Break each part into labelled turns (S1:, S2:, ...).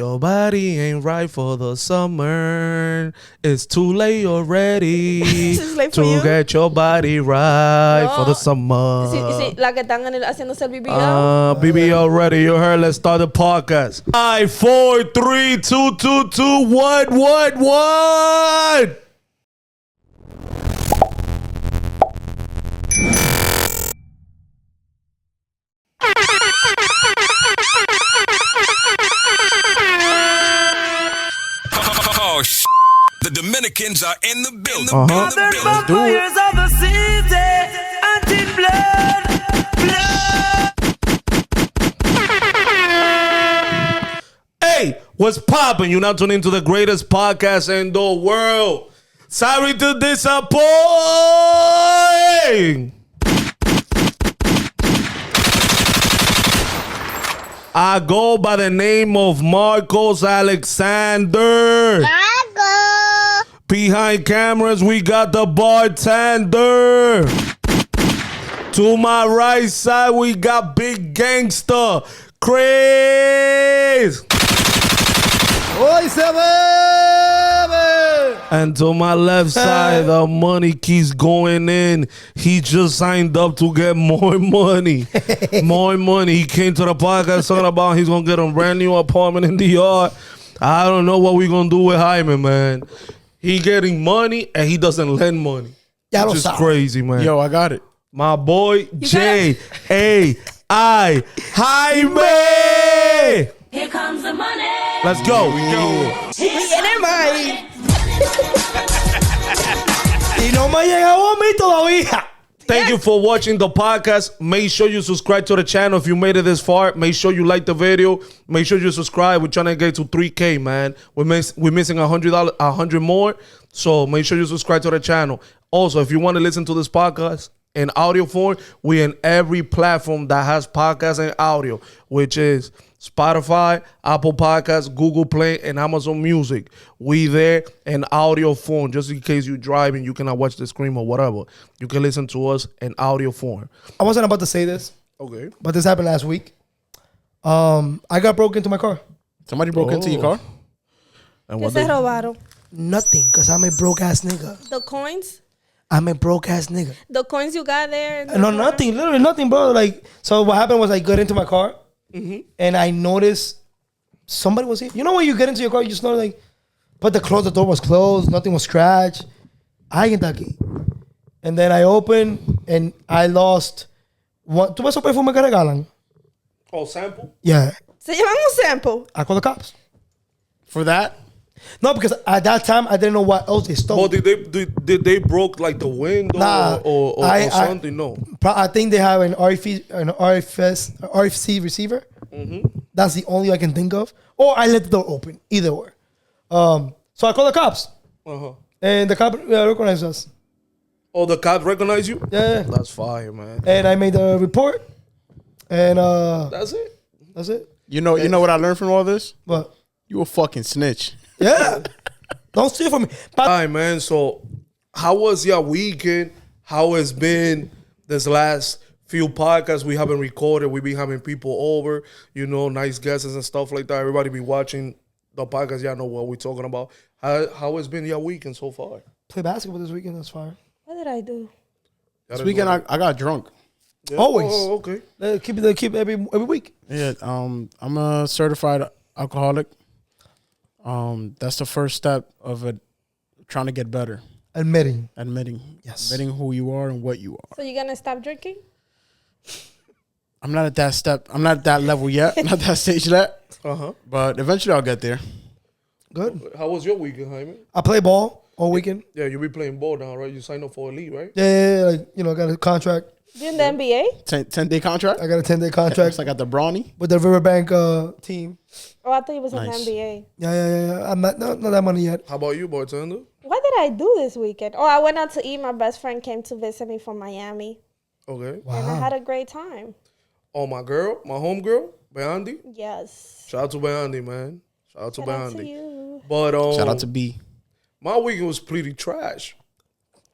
S1: Your body ain't right for the summer. It's too late already to get your body right for the summer.
S2: Sí, la que están haciéndose el BBL.
S1: BBL ready. You heard. Let's start the podcast. 5, 4, 3, 2, 2, 2, 1, 1, 1.
S3: Oh, the Dominicans are in the building.
S1: Let's do it.
S4: Of the city, blood.
S1: Hey, what's poppin'? You're now tuning into the greatest podcast in the world. Sorry to disappoint. I go by the name of Marcoz Alexander. Behind cameras, we got the bartender. To my right side, we got big gangster Chris.
S5: Hoy se bebe.
S1: And to my left side, the money keeps going in. He just signed up to get more money. More money. He came to the podcast talking about he's going to get a brand new apartment in the yard. I don't know what we're going to do with Jaime, man. He getting money and he doesn't lend money.
S5: Ya lo
S1: Which is
S5: sabe.
S1: crazy, man.
S5: Yo, I got it.
S1: My boy, J-A-I, Jaime.
S2: Here comes the money.
S1: Let's go.
S5: Viene Mari. Y no me ha llegado a mí todavía.
S1: Thank you for watching the podcast. Make sure you subscribe to the channel if you made it this far. Make sure you like the video. Make sure you subscribe. We're trying to get to 3K, man. We're missing $100 more. So make sure you subscribe to the channel. Also, if you want to listen to this podcast in audio form, we're in every platform that has podcast and audio, which is Spotify, Apple Podcasts, Google Play, and Amazon Music. We there in audio form. Just in case you're driving, you cannot watch the screen or whatever. You can listen to us in audio form.
S5: I wasn't about to say this,
S1: Okay.
S5: but this happened last week. I got broke into my car.
S6: Somebody broke into your car?
S1: And
S2: ¿Qué
S1: what
S2: se
S1: they,
S2: robaron?
S5: Nothing, because I'm a broke ass nigga.
S2: The coins?
S5: I'm a broke ass nigga.
S2: The coins you got there?
S5: No, nothing. Literally nothing, bro. Like, so what happened was I got into my car and I noticed somebody was here. You know when you get into your car, you just know like, but the door was closed, nothing was scratched. Alguien está aquí. And then I opened and I lost one. ¿Tú ves esos perfumes que regalan?
S1: Oh, sample?
S5: Yeah.
S2: Se llaman un sample.
S5: I called the cops.
S6: For that?
S5: No, because at that time I didn't know what else they stole.
S1: But did they broke like the window
S5: Nah,
S1: or something? No.
S5: I think they have an RFC receiver. That's the only I can think of. Or I let the door open. Either or. So I called the cops.
S1: Uh-huh.
S5: And the cop recognized us.
S1: Oh, the cops recognize you?
S5: Yeah.
S1: That's fire, man.
S5: And I made the report. And
S1: That's it?
S5: that's it.
S6: You know what I learned from all this?
S5: But
S6: You a fucking snitch.
S5: yeah. Don't steal from me. But
S1: All right, man. So how was your weekend? How has been this last few podcasts we haven't recorded? We be having people over, nice guests and stuff like that. Everybody be watching the podcast. Y'all know what we're talking about. How has been your weekend so far?
S5: play basketball this weekend. That's fine.
S2: What did I do?
S6: This weekend I got drunk.
S1: Yeah.
S5: Always.
S1: Oh, okay.
S5: Keep every week.
S6: Yeah, I'm a certified alcoholic. That's the first step of it, trying to get better.
S5: Admitting.
S6: Admitting
S5: Yes.
S6: who you are and what you are.
S2: So you gonna stop drinking?
S6: I'm not at that step. I'm not at that level yet. I'm not at that stage yet.
S1: Uh-huh.
S6: But eventually I'll get there.
S5: Good.
S1: How was your weekend, Jaime?
S5: I play ball all weekend.
S1: Yeah, you be playing ball now, right? You signed up for a league, right?
S5: Yeah, like, I got a contract.
S2: You in the NBA?
S6: 10-day contract.
S5: I got a 10-day contract
S6: It's like at the Brawny.
S5: with the Riverbank team.
S2: Oh, I thought you was
S6: Nice.
S2: in the NBA.
S5: Yeah. I'm not that money yet.
S1: How about you, bartender?
S2: What did I do this weekend? Oh, I went out to eat. My best friend came to visit me from Miami.
S1: Okay.
S2: And I had a great time.
S1: Oh, my homegirl, Bayandi.
S2: Yes.
S1: Shout out to Bayandi, man. Shout out to
S2: Shout out to
S1: Bayandi.
S2: you.
S1: But
S6: Shout out to B.
S1: my weekend was pretty trash.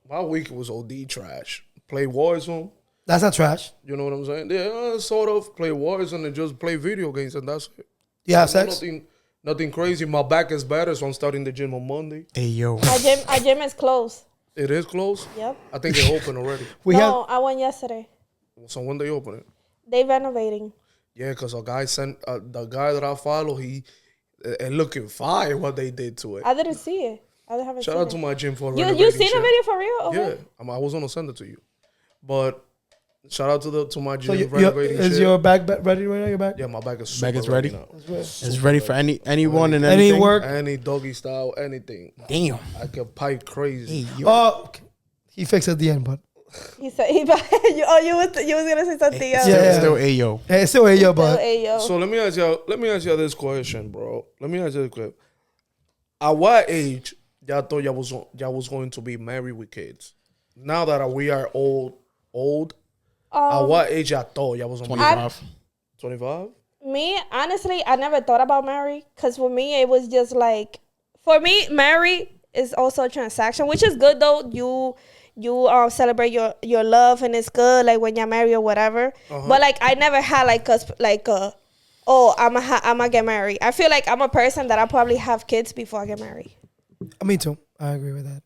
S1: My weekend was OD trash. Play Warzone.
S5: That's not trash.
S1: You know what I'm saying? Yeah, sort of play Warzone and just play video games, and that's it.
S5: You have sex?
S1: Nothing crazy. My back is better, so I'm starting the gym on Monday.
S6: Hey, yo.
S2: Our gym is closed.
S1: It is closed?
S2: Yep.
S1: I think they open already.
S2: No, I went yesterday.
S1: So when they open it?
S2: They renovating.
S1: Yeah, because a guy sent, the guy that I follow, it looking fire what they did to it.
S2: I didn't see it. I haven't
S1: Shout
S2: seen
S1: out
S2: it.
S1: to my gym for
S2: You
S1: renovating
S2: seen
S1: shit.
S2: the video for real? Okay.
S1: Yeah, I was gonna send it to you, but shout out to my
S5: So
S1: gym renovating
S5: is
S1: shit.
S5: your back ready right now? Your back?
S1: Yeah, my back is super
S6: Back is ready?
S1: now.
S6: It's ready for anyone and
S5: Any
S6: anything.
S5: work?
S1: Any doggy style, anything.
S6: Damn.
S1: I can pipe crazy.
S6: Hey, yo.
S5: Oh, he fixed at the end, but
S2: He said, you was gonna say something else.
S5: Yeah.
S6: Still Ayo.
S5: hey, it's still yo,
S2: So,
S5: but
S2: hey, yo.
S1: So let me ask you this question, bro. Let me ask you this question. At what age y'all thought y'all was going to be married with kids? Now that we are old, at what age y'all thought y'all was gonna be
S6: 25.
S1: 25?
S2: Me, honestly, I never thought about marry because for me, it was just like, for me, marry is also a transaction, which is good though. You celebrate your love and it's good like when you're married or whatever. But like I never had I'ma get married. I feel like I'm a person that I probably have kids before I get married.
S5: me too. I agree with that.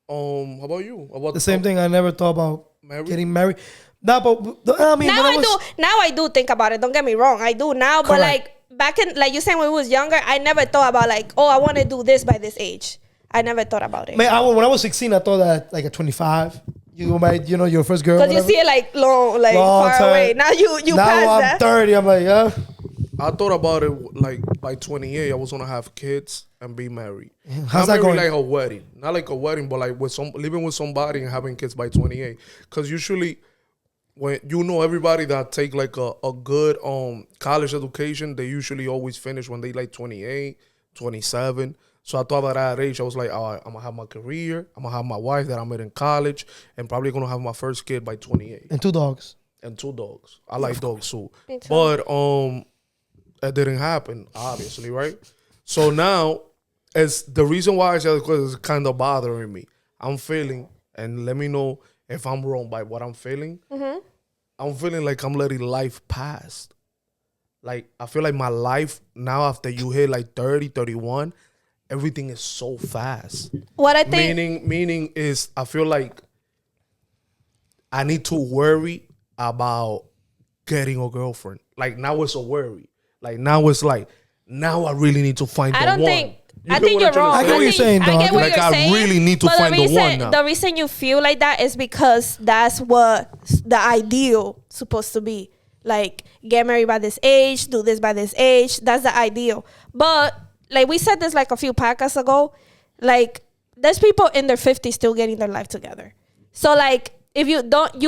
S1: How about you? About
S5: The same thing. I never thought about getting married. No, but I mean,
S2: Now I do think about it. Don't get me wrong, I do now. But
S5: Correct.
S2: like back in, like you saying when we was younger, I never thought about like, oh, I want to do this by this age. I never thought about it.
S5: Man, when I was 16, I thought that like at 25, you were married, your first girl.
S2: Because you see it like long far
S5: time.
S2: away. Now you
S5: now
S2: pass
S5: I'm
S2: that.
S5: 30. I'm like, yeah.
S1: I thought about it like by 28, I was gonna have kids and be married.
S5: How's
S1: Not
S5: that
S1: married
S5: going?
S1: like a wedding, not like a wedding, but like living with somebody and having kids by 28. Because usually, when everybody that take like a good college education, they usually always finish when they like 28, 27. So I thought at that age, I was like, all right, I'm gonna have my career, I'm gonna have my wife that I met in college, and probably gonna have my first kid by 28.
S5: And 2 dogs.
S1: And 2 dogs. I like dogs too.
S2: Me too.
S1: But it didn't happen, obviously, right? So now, it's the reason why I said this because it's kind of bothering me. I'm feeling, and let me know if I'm wrong by what I'm feeling. I'm feeling like I'm letting life pass. Like, I feel like my life now after you hit like 30, 31, everything is so fast.
S2: What I think,
S1: Meaning is I feel like I need to worry about getting a girlfriend. Like now it's a worry. Like now it's like, now I really need to find the one.
S2: I think you're wrong.
S5: I get what you're saying,
S2: I
S5: dog.
S2: get what
S1: Like,
S2: you're
S1: I
S2: saying.
S1: really need to
S2: but
S1: find the one now.
S2: The reason you feel like that is because that's what the ideal supposed to be. Like, get married by this age, do this by this age. That's the ideal. But, like, we said this like a few podcasts ago. Like, there's people in their 50s still getting their life together. So, like, if you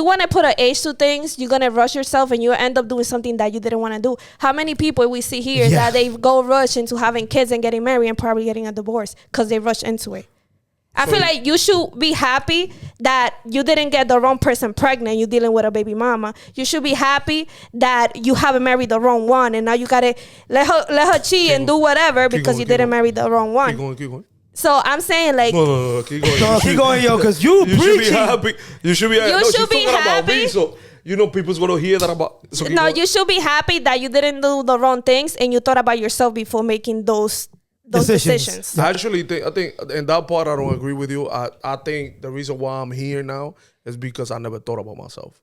S2: want to put an age to things, you're going to rush yourself and you end up doing something that you didn't want to do. How many people we see here that they go rush into having kids and getting married and probably getting a divorce because they rushed into it? I feel like you should be happy that you didn't get the wrong person pregnant. You're dealing with a baby mama. You should be happy that you haven't married the wrong one and now you got to let her cheat and do whatever because you didn't marry the wrong one.
S1: Keep going.
S2: So I'm saying like...
S1: No, keep going.
S5: No, keep going, yo, because you
S1: should be
S5: preaching.
S1: happy. You should be happy.
S2: You
S1: No,
S2: should
S1: she's
S2: be
S1: talking about me,
S2: happy.
S1: so people's going to hear that about... So keep
S2: No,
S1: going.
S2: you should be happy that you didn't do the wrong things and you thought about yourself before making those decisions.
S1: Actually, I think in that part, I don't agree with you. I think the reason why I'm here now is because I never thought about myself.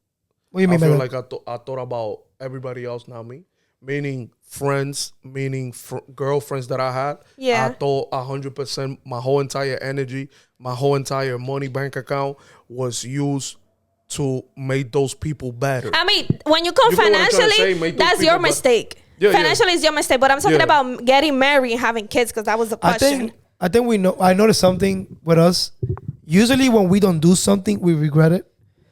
S5: What do you mean
S1: I
S5: by
S1: feel
S5: that?
S1: like I thought about everybody else, not me. Meaning friends, meaning girlfriends that I had.
S2: Yeah.
S1: I thought 100% my whole entire energy, my whole entire money bank account was used to make those people better.
S2: I mean, when you come
S1: You get what I'm trying to say?
S2: financially,
S1: Make those
S2: that's
S1: people
S2: your
S1: better.
S2: mistake.
S1: Yeah,
S2: Financially is your mistake, but I'm talking
S1: Yeah.
S2: about getting married and having kids because that was the question.
S5: I think we know. I noticed something with us. Usually, when we don't do something, we regret it.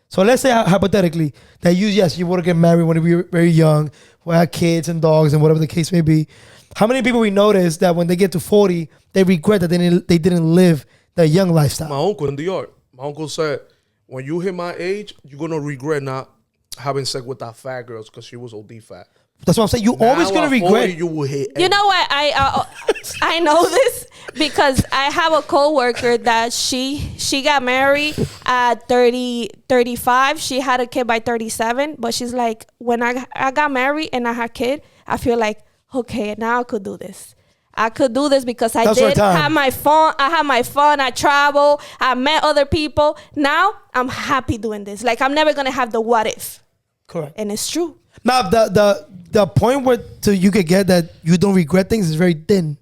S5: So let's say hypothetically that you would get married when we were very young, we had kids and dogs and whatever the case may be. How many people we notice that when they get to 40, they regret that they didn't live the young lifestyle?
S1: My uncle in the yard. My uncle said, when you hit my age, you're gonna regret not having sex with that fat girl because she was OD fat.
S5: That's what I'm saying. You always
S1: Now
S5: gonna
S1: at 40,
S5: regret.
S1: you will hit.
S2: You know what? I know this because I have a coworker that she got married at 35. She had a kid by 37, but she's like, when I got married and I had a kid, I feel like, okay, now I could do this. I could do this because I
S5: That's
S2: did
S5: our time.
S2: have my fun. I had my fun. I travel. I met other people. Now I'm happy doing this. Like I'm never gonna have the what if,
S5: Correct.
S2: and it's true.
S5: Now the point where you could get that you don't regret things is very thin,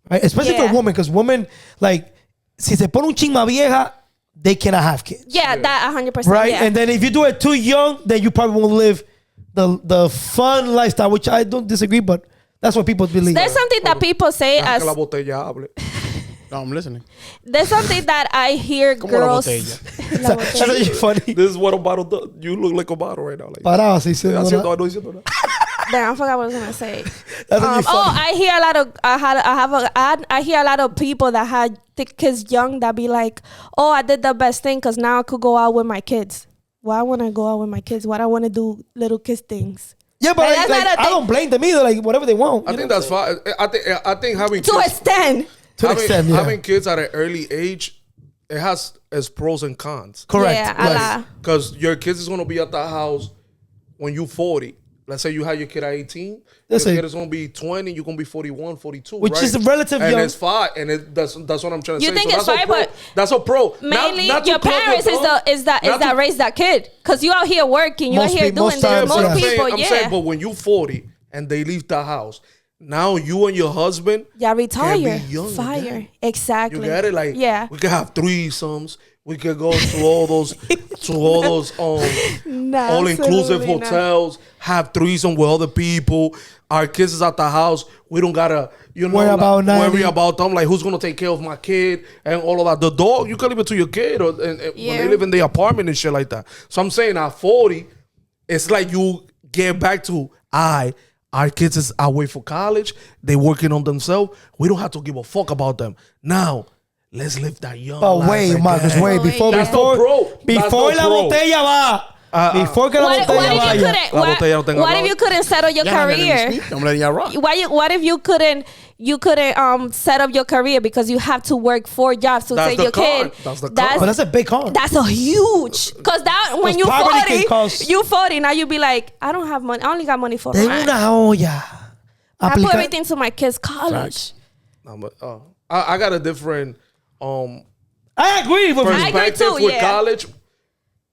S5: right? Especially for
S2: Yeah.
S5: a woman, because women like si se pone un ching más vieja, they cannot have kids,
S2: Yeah, that 100%.
S5: right?
S2: Yeah.
S5: And then if you do it too young, then you probably won't live the fun lifestyle, which I don't disagree, but that's what people believe.
S2: There's something that people say
S1: Deja
S2: as
S1: que la botella hable.
S6: No, I'm listening.
S2: there's something that I hear
S6: Como la
S2: girls.
S6: botella.
S2: La
S5: That's
S2: botella.
S5: actually funny.
S1: This is what a bottle does. You look like a bottle right now. Like,
S5: Parado, así, sí,
S1: haciendo,
S5: no,
S1: no diciendo nada.
S2: Damn, I forgot what I was gonna say.
S5: That's actually funny.
S2: I hear a lot of I hear a lot of people that had the kids young that be like, oh, I did the best thing because now I could go out with my kids. Why want to go out with my kids? Why I want to do little kids things?
S5: Yeah, but
S2: Like,
S5: like,
S2: that's not a
S5: I
S2: thing.
S5: don't blame them either. Like whatever they want.
S1: I think that's fine. I think having
S2: To
S1: kids,
S2: extend.
S5: To an extent, yeah.
S1: having kids at an early age, it has its pros and cons.
S5: Correct.
S2: Yeah,
S5: Yes.
S1: Because your kids is gonna be at the house when you 40. Let's say you have your kid at 18.
S5: That's
S1: your
S5: it.
S1: kid is gonna be 20. You're gonna be 41, 42.
S5: Which
S1: right?
S5: is relative
S1: and
S5: young.
S1: it's fine. And that's what I'm trying to
S2: You
S1: say.
S2: think
S1: So
S2: it's
S1: that's a
S2: fine,
S1: pro.
S2: but
S1: That's a pro.
S2: Mainly,
S1: Not to
S2: your
S1: club your
S2: parents
S1: thumb.
S2: is
S1: Not
S2: that
S1: to-
S2: raise that kid. Because you out here working, you out here doing
S5: most
S2: this.
S5: times,
S2: Most
S5: yeah.
S1: I'm
S2: people,
S1: saying,
S2: yeah.
S1: I'm saying, but when you 40 and they leave the house, now you and your husband
S2: Y'all
S1: can be
S2: retire.
S1: young
S2: Fire.
S1: again.
S2: Exactly.
S1: You get it? Like,
S2: yeah.
S1: we could have threesomes. We could go to all those
S2: No,
S1: all inclusive
S2: absolutely not.
S1: hotels, have threesome with other people. Our kids is at the house. We don't gotta,
S5: Worry about nothing.
S1: worry about them. Like, who's gonna take care of my kid and all of that. The dog, you can leave it to your kid, or and when
S2: Yeah.
S1: they live in the apartment and shit like that. So I'm saying at 40, it's like you get back to our kids is away for college. They working on themselves. We don't have to give a fuck about them now. Let's live that young
S5: But
S1: life
S5: wait,
S1: again.
S5: Marcos, wait. Before
S1: That's the pro. That's
S5: before
S1: the
S5: la
S1: pro.
S5: botella va. Before que la
S2: What
S5: botella
S2: if you
S5: vaya.
S2: couldn't?
S1: La botella no tenga
S2: What if
S1: agua.
S2: you couldn't settle your
S6: Y'all not letting me
S2: career?
S6: speak. I'm letting y'all rock.
S2: What if you couldn't set up your career because you have to work 4 jobs to
S1: That's
S2: take
S1: the
S2: your
S1: con.
S2: kid?
S1: That's the con.
S5: But that's a big con.
S2: That's a huge, because that when you
S5: poverty can
S2: 40,
S5: cause-
S2: you 40 now you be like, I don't have money. I only got money for
S5: Tengo
S2: rent.
S5: una olla.
S2: I put
S5: Aplica-
S2: everything to my kids' college.
S6: Facts.
S1: No, but, I got a different
S5: I agree with you.
S2: I agree
S1: perspective
S2: too,
S1: with
S2: yeah.
S1: college.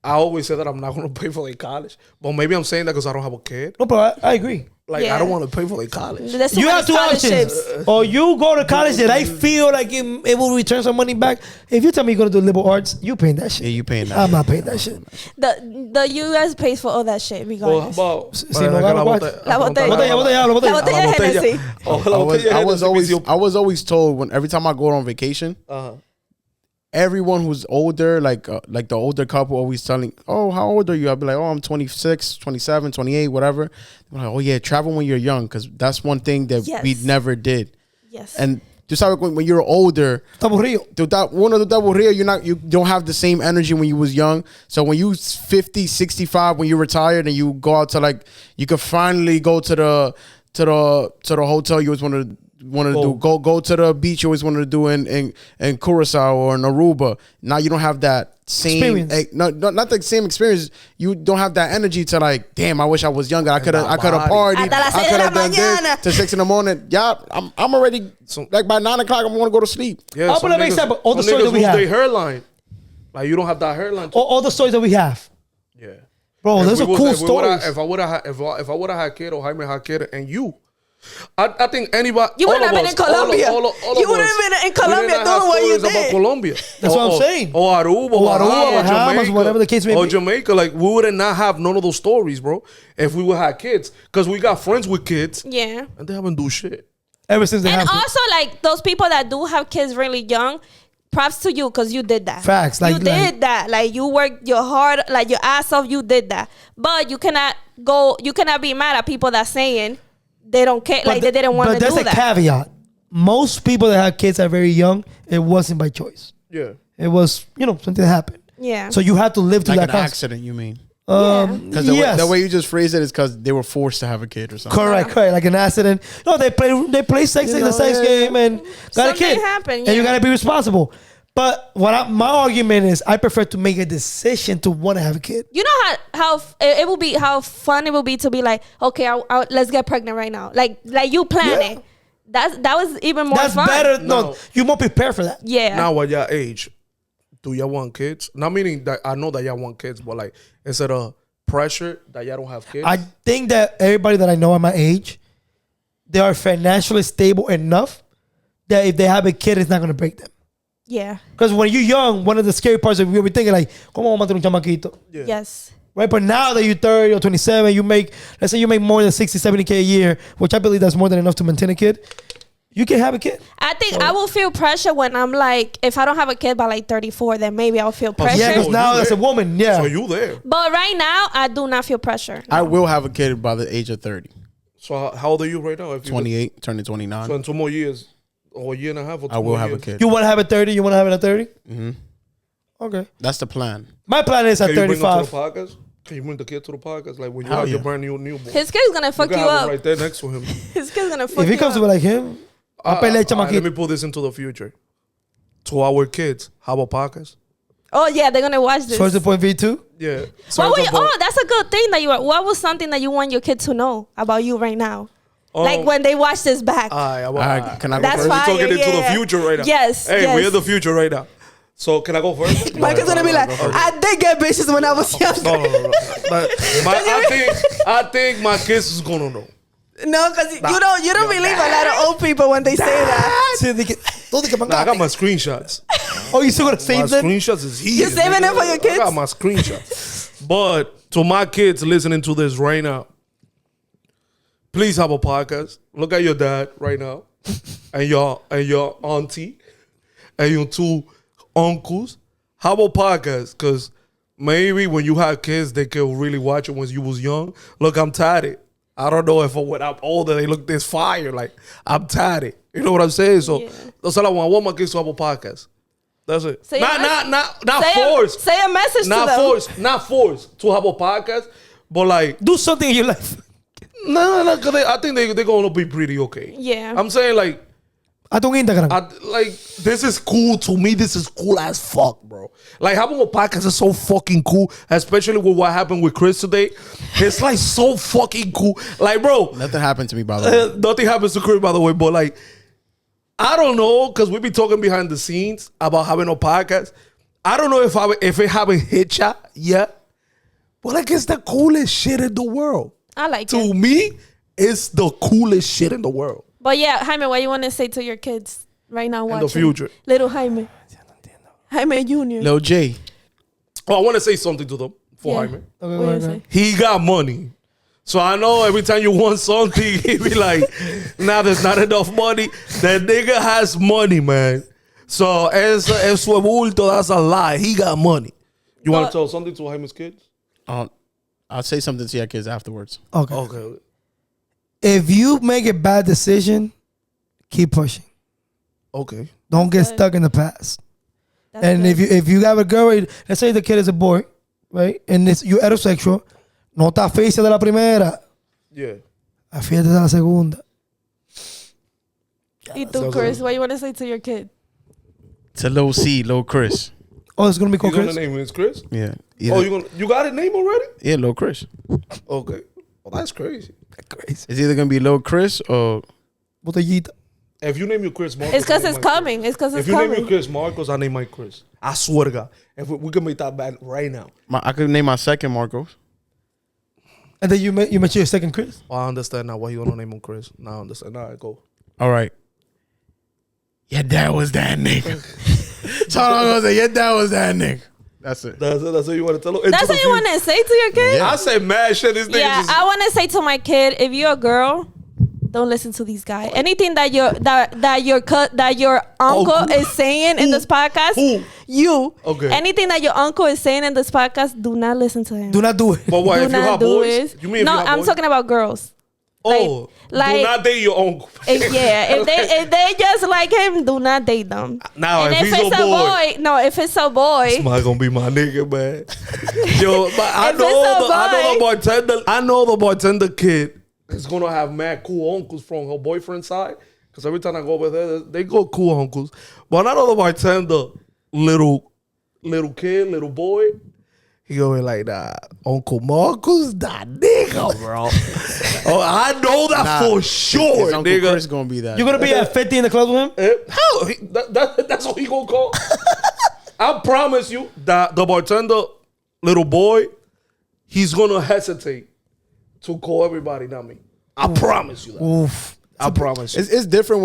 S1: I always say that I'm not going to pay for their college, but maybe I'm saying that because I don't have a kid.
S5: No, but I agree.
S1: Like,
S2: Yeah.
S1: I don't want to pay for their college.
S2: There's too
S5: You
S2: many
S5: have two options.
S2: scholarships.
S5: Or you go to college that I feel like it will return some money back. If you tell me you're going to do liberal arts, you paying that shit.
S6: Yeah, you paying that.
S5: I'm not paying that shit.
S2: The U.S. pays for all that shit
S1: Well, how
S2: regardless.
S1: about
S5: Si no gano, what?
S2: La botella.
S5: Botella,
S2: La
S5: botella.
S2: botella de Hennessy.
S1: Oh, la botella
S6: I
S1: de
S6: was
S1: Hennessy.
S6: always told when every time I go on vacation, everyone who's older, like the older couple, always telling, "Oh, how old are you?" I'd be like, "Oh, I'm 26, 27, 28, whatever." They're like, "Oh yeah, travel when you're young, because that's one thing that we
S2: Yes.
S6: never did."
S2: Yes.
S6: And tú sabes when you're older,
S5: Está aburrido.
S6: uno está aburrido, you don't have the same energy when you was young. So when you 50, 65, when you're retired and you go out to like, you can finally go to the hotel you always wanted to do, go to the beach you always wanted to do in Curacao or in Aruba. Now you don't have that same
S5: Experience.
S6: not the same experience. You don't have that energy to like, damn, I wish I was younger. I could have partied.
S2: Hasta las
S6: I
S2: 6
S6: could
S2: de
S6: have
S2: la
S6: done this
S2: mañana.
S6: till 6 a.m. Yeah, I'm already like by 9 o'clock. I'm gonna go to sleep.
S1: Yeah,
S5: I'll
S1: some
S5: put an
S1: niggas-
S5: example. All the
S1: some
S5: stories
S1: niggas
S5: that we
S1: lose
S5: have.
S1: their hairline. Like, you don't have that hairline.
S5: All the stories that we have.
S1: Yeah.
S5: Bro,
S1: If
S5: those are
S1: we was-
S5: cool
S1: if we would've-
S5: stories.
S1: If I would have had kid or Jaime had kid and you, I think anybody.
S2: You
S1: all
S2: wouldn't
S1: of
S2: have been
S1: us,
S2: in Colombia.
S1: all of
S2: You
S1: us,
S2: wouldn't have been in
S1: we
S2: Colombia
S1: did not have
S2: doing what you
S1: stories about
S2: did.
S1: Colombia.
S5: That's what I'm saying.
S1: Or Aruba,
S5: Or Aruba, Bahamas,
S1: Jamaica,
S5: whatever the case may
S1: or
S5: be.
S1: Jamaica. Like, we would not have none of those stories, bro, if we would have kids. Because we got friends with kids
S2: Yeah.
S1: and they haven't do shit.
S5: Ever since they
S2: And
S5: have to.
S2: also, like, those people that do have kids really young, props to you because you did that.
S5: Facts,
S2: you
S5: like-
S2: did that. Like, you worked your heart, like, your ass off. You did that. But you cannot be mad at people that saying they don't care, like, they didn't want to
S5: But
S2: do
S5: there's a
S2: that.
S5: caveat. Most people that have kids are very young. It wasn't by choice.
S1: Yeah.
S5: It was, something happened.
S2: Yeah.
S5: So you have to live through
S6: Like
S5: that
S6: an
S5: process.
S6: accident, you mean?
S5: Because
S6: Because the way you just phrased it is because they were forced to have a kid or something.
S5: Correct. Like an accident. No, they play sex
S6: You
S5: in
S6: know,
S5: the sex
S6: yeah.
S5: game and got a
S2: Something
S5: kid.
S2: happened,
S5: And you
S2: yeah.
S5: gotta be responsible. But my argument is, I prefer to make a decision to want to have a kid.
S2: You know how it will be, how fun it will be to be like, okay, let's get pregnant right now. Like you plan it. That was even more
S5: That's
S2: fun.
S5: better. No,
S1: No.
S5: you more prepared for that.
S2: Yeah.
S1: Now at your age, do y'all want kids? Not meaning that I know that y'all want kids, but like instead of pressure that y'all don't have kids.
S5: I think that everybody that I know at my age, they are financially stable enough that if they have a kid, it's not going to break them.
S2: Yeah.
S5: Because when you're young, one of the scary parts of you'll be thinking like, ¿Cómo vamos a mantener un chamaquito?
S1: Yeah.
S2: Yes.
S5: Right? But now that you're 30 or 27, you make, let's say you make more than 60, 70K a year, which I believe that's more than enough to maintain a kid. You can have a kid.
S2: I think I will feel pressure when I'm like, if I don't have a kid by like 34, then maybe I'll feel pressure.
S5: Yeah, because
S1: Oh,
S5: now
S1: you
S5: as a
S1: there.
S5: woman, yeah.
S1: So you there?
S2: But right now, I do not feel pressure.
S6: I will have a kid by the age of 30.
S1: So how old are you right now? If you
S6: 28, turning 29.
S1: So in 2 more years, or a year and a half, or 2
S6: I will
S1: more
S6: have a
S1: years.
S6: kid.
S5: You want to have it 30? You want to have it at 30? Mm-hmm. Okay.
S6: That's the plan.
S5: My plan is at
S1: Can you bring them to
S5: 35.
S1: the podcast? Can you bring the kid to the podcast? Like when you
S6: Hell
S1: have your
S6: yeah.
S1: brand new newborn.
S2: His kid's gonna fuck
S1: can
S2: you
S1: have him
S2: up.
S1: right there next to him.
S2: His kid's gonna fuck
S5: If he
S2: you
S5: comes
S2: up.
S5: to be like him, I'll pay
S1: Let me
S5: chamaquito.
S1: put this into the future. To our kids, how about podcast?
S2: Oh yeah, they're gonna watch this.
S5: Source point V2.
S1: Yeah.
S2: That's a good thing that you. What was something that you want your kid to know about you right now? Like
S1: Um,
S2: when they watch this back.
S6: Alright, can I go
S2: That's
S6: first?
S2: fine.
S1: We're talking into
S2: yeah.
S1: the future right now.
S2: Yes,
S1: Hey,
S2: yes.
S1: we're in the future right now. So can I go first?
S7: Michael's gonna be like, I did get bitches when I was young.
S1: No. I think my kids is gonna know.
S7: No, because you don't believe a lot of old people when they say that.
S5: Sí, de que- ¿Dónde que
S1: Nah, I got my screenshots.
S5: Oh, you still gonna
S1: My
S5: save them?
S1: screenshots is here.
S7: You saving them for your
S1: I
S7: kids?
S1: got my screenshots. But to my kids listening to this right now, please have a podcast. Look at your dad right now, and your auntie, and your 2 uncles. Have a podcast, because maybe when you have kids, they can really watch it when you was young. Look, I'm tatted. I don't know if when I'm older, they look this fire. Like, I'm tatted. You know what I'm saying? So
S2: Yeah.
S1: that's all I want. I want my kids to have a podcast. That's it.
S2: Say
S1: Not
S2: say
S1: forced.
S2: say a message
S1: Not
S2: to them.
S1: forced. Not forced to have a podcast. But like,
S5: Do something in your life.
S1: no, because I think they're going to be pretty okay.
S2: Yeah.
S1: I'm saying like,
S5: A tu Instagram.
S1: this is cool to me. This is cool as fuck, bro. Like having a podcast is so fucking cool, especially with what happened with Chris today. It's like so fucking cool. Like, bro,
S6: Nothing happened to me, by the way.
S1: nothing happens to Chris, by the way. But like, I don't know, because we be talking behind the scenes about having a podcast. I don't know if it haven't hit ya yet, but like it's the coolest shit in the world.
S2: I like
S1: To
S2: it.
S1: me, it's the coolest shit in the world.
S2: But yeah, Jaime, what you want to say to your kids right now watching?
S1: the future.
S2: Little Jaime. Jaime Jr.
S6: Lil J.
S1: Oh, I want to say something to them for
S2: Yeah.
S1: Jaime.
S2: What do you say?
S1: He got money. So I know every time you want something, he be like, nah, there's not enough money. That nigga has money, man. So eso bulto, that's a lie. He got money. You want
S2: But-
S1: to tell something to Jaime's kids?
S6: I'll say something to your kids afterwards.
S5: Okay.
S1: Okay.
S5: If you make a bad decision, keep pushing.
S1: Okay.
S5: Don't get
S2: good.
S5: stuck in the past.
S2: That's
S5: And
S2: good.
S5: if you have a girl, let's say the kid is a boy, right? And you're heterosexual, no te afiches de la primera,
S1: Yeah.
S5: afiches de la segunda.
S2: Y tú, Chris, what you want to say to your kid?
S6: To Lil C, Lil Chris.
S5: Oh, it's gonna be
S1: You
S5: called
S1: gonna
S5: Chris.
S1: name him as Chris?
S6: Yeah.
S1: Oh, you got a name already?
S6: Yeah, Lil Chris.
S1: Okay. Well, that's crazy.
S5: Crazy.
S6: It's either gonna be Lil Chris or
S5: Botellita.
S1: If you name your Chris Marcos,
S2: It's because
S1: I name
S2: it's
S1: mine
S2: coming.
S1: Chris.
S2: It's because it's
S1: If you name your
S2: coming.
S1: Chris Marcos, I name my Chris. I swear to God. If we can make that bad right now.
S6: I could name my second Marcos.
S5: And then you mentioned your second Chris.
S1: Oh, I understand now why you gonna name him Chris. Now I understand. All right, go.
S6: All right. Your dad was that nigga. So I'm gonna say your dad was that nigga. That's it.
S1: That's what you want to tell him.
S2: That's what you want to say to your kid?
S6: Yeah.
S1: I say mad shit. This nigga
S2: Yeah,
S1: just,
S2: I want to say to my kid, if you're a girl, don't listen to these guys. Anything that your uncle is saying in this podcast,
S1: Who?
S2: you.
S1: Okay.
S2: Anything that your uncle is saying in this podcast, do not listen to him.
S5: Do not do it.
S1: But what,
S2: Do
S1: if you
S2: not
S1: have
S2: do
S1: boys?
S2: it.
S1: You mean if
S2: no,
S1: you have
S2: I'm
S1: boys?
S2: talking about girls.
S1: Oh,
S2: like-
S1: do not date your uncle.
S2: Yeah, if they just like him, do not date them.
S1: Now,
S2: and
S1: if he's
S2: it's
S1: a boy,
S2: if it's a boy,
S1: it's not gonna be my nigga, man. Yo, but I
S2: If it's a boy-
S1: know the bartender kid is gonna have mad cool uncles from her boyfriend's side. Because every time I go over there, they go cool uncles. But I know the bartender, little kid, little boy. He go like that. Uncle Marcos, that nigga. nigga, bro. Oh, I know that for sure,
S6: His Uncle
S1: nigga.
S6: Chris gonna be that.
S5: You're gonna be at 50 in the club with him?
S1: Hell, that's what he gonna call. I promise you that the bartender, little boy, he's gonna hesitate to call everybody, not me. I promise you that.
S5: Oof.
S1: I promise you.
S6: It's different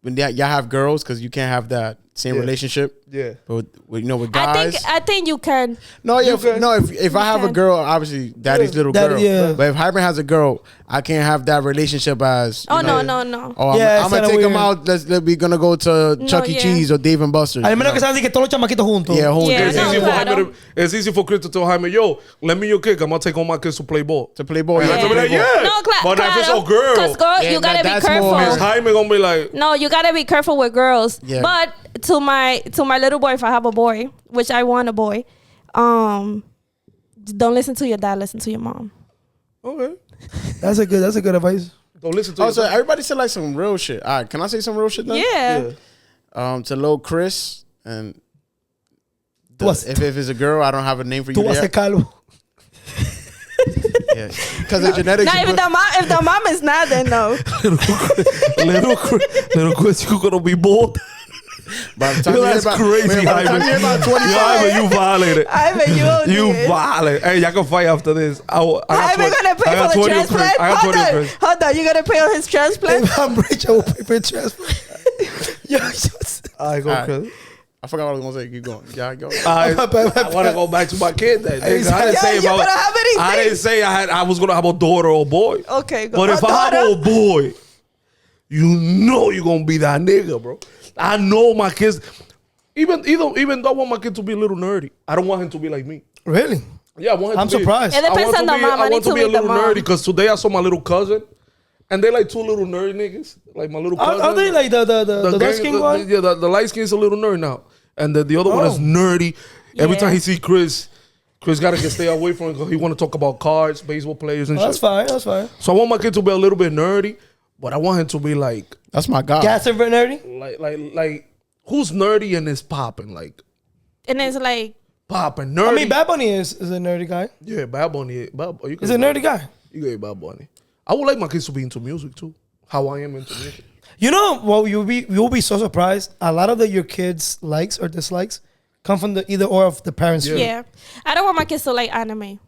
S6: when y'all have girls because you can't have that same relationship.
S1: Yeah.
S6: But with guys.
S2: I think you can.
S6: No, yeah, if I have a
S2: can.
S6: girl, obviously daddy's little
S5: Daddy,
S6: girl.
S5: yeah.
S6: But if Jaime has a girl, I can't have that relationship as.
S2: Oh,
S6: you know,
S2: no.
S6: Oh,
S5: Yeah,
S6: I'm
S5: it's
S6: gonna
S5: kinda
S6: take him
S5: weird.
S6: out. We're gonna go to Chuck E.
S2: yeah.
S6: Cheese or Dave and Buster's.
S5: Al menos que sean así que todos los chamaquitos juntos.
S6: Yeah, whole
S2: Yeah,
S6: day.
S1: It's,
S2: no,
S1: easy for
S2: claro.
S1: Jaime it's easy for Chris to tell Jaime, yo, let me your kick. I'm gonna take all my kids to play ball.
S6: To play ball.
S1: And
S6: Yeah.
S1: I have to be like, yeah.
S2: No,
S1: But if it's a
S2: claro.
S1: girl,
S2: Because girl,
S6: Yeah,
S2: you gotta be
S6: that's
S2: careful.
S6: more-
S1: Miss Jaime gonna be like,
S2: No, you gotta be careful with girls.
S6: Yeah.
S2: But to my little boy, if I have a boy, which I want a boy, don't listen to your dad. Listen to your mom.
S1: okay.
S5: That's a good advice.
S1: Don't listen to
S6: Also,
S1: your
S6: everybody said like some real shit. All right, can I say some real shit then?
S2: Yeah.
S6: To Lil Chris and
S5: Tú
S6: if it's a girl, I don't have a name for you
S5: Tú vas a ser
S6: yet.
S5: calvo.
S6: Yeah, because the genetics.
S2: Now, if the mom is not, then no.
S1: little Chris, you gonna be bald.
S6: By the time you hear
S1: That's
S6: about,
S1: crazy,
S6: man, by the time
S1: Jaime.
S6: you hear about 25,
S1: Jaime, you violated.
S7: I mean,
S1: You violate. Hey, y'all can fight after this. I got
S7: I'm
S1: 20
S7: gonna pay
S1: I got
S7: for the
S1: 20 of Chris.
S7: transplant.
S1: I got 20 of Chris.
S7: Hold on, you gonna pay on his transplant?
S5: If I'm rich, I will pay for a transplant. Yo,
S1: I go,
S6: All right.
S1: Chris.
S6: I forgot what I was gonna say. Keep going. Yeah, go.
S1: I
S5: My bad.
S1: want to go back to my kid. Then. I didn't say
S7: you
S1: if I
S7: better have anything.
S1: I didn't say I was gonna have a daughter or boy.
S7: Okay, go.
S1: But if I have a boy, you know you're gonna be that nigga, bro. I know my kids. Even though I want my kid to be a little nerdy, I don't want him to be like me.
S5: Really?
S1: Yeah, I want him
S5: I'm
S1: to be,
S5: surprised.
S2: It depends
S1: I want
S2: on the
S1: to be,
S2: mom.
S1: I
S2: I need
S1: want to
S2: to
S1: be a
S2: meet the
S1: little
S2: mom.
S1: nerdy because today I saw my little cousin, and they like two little nerdy niggas. Like my little cousin.
S5: Are they like the dark
S1: gang-
S5: skin one?
S1: Yeah, the light skin's a little nerd now, and the other one is nerdy. Every
S2: Yeah.
S1: time he see Chris gotta stay away from him because he want to talk about cards, baseball players, and
S5: That's
S1: shit.
S5: fine. That's fine.
S1: So I want my kid to be a little bit nerdy, but I want him to be like
S6: That's my guy.
S5: Gas and nerdy?
S1: like who's nerdy and is popping like
S2: And it's like,
S1: popping nerdy.
S5: I mean, Bad Bunny is a nerdy guy.
S1: Yeah, Bad Bunny. You
S5: He's a nerdy guy.
S1: You get Bad Bunny. I would like my kids to be into music too. How I am into music.
S5: You know what? You'll be so surprised. A lot of your kids' likes or dislikes come from the either or of the parents.
S2: yeah. I don't want my kids to like anime.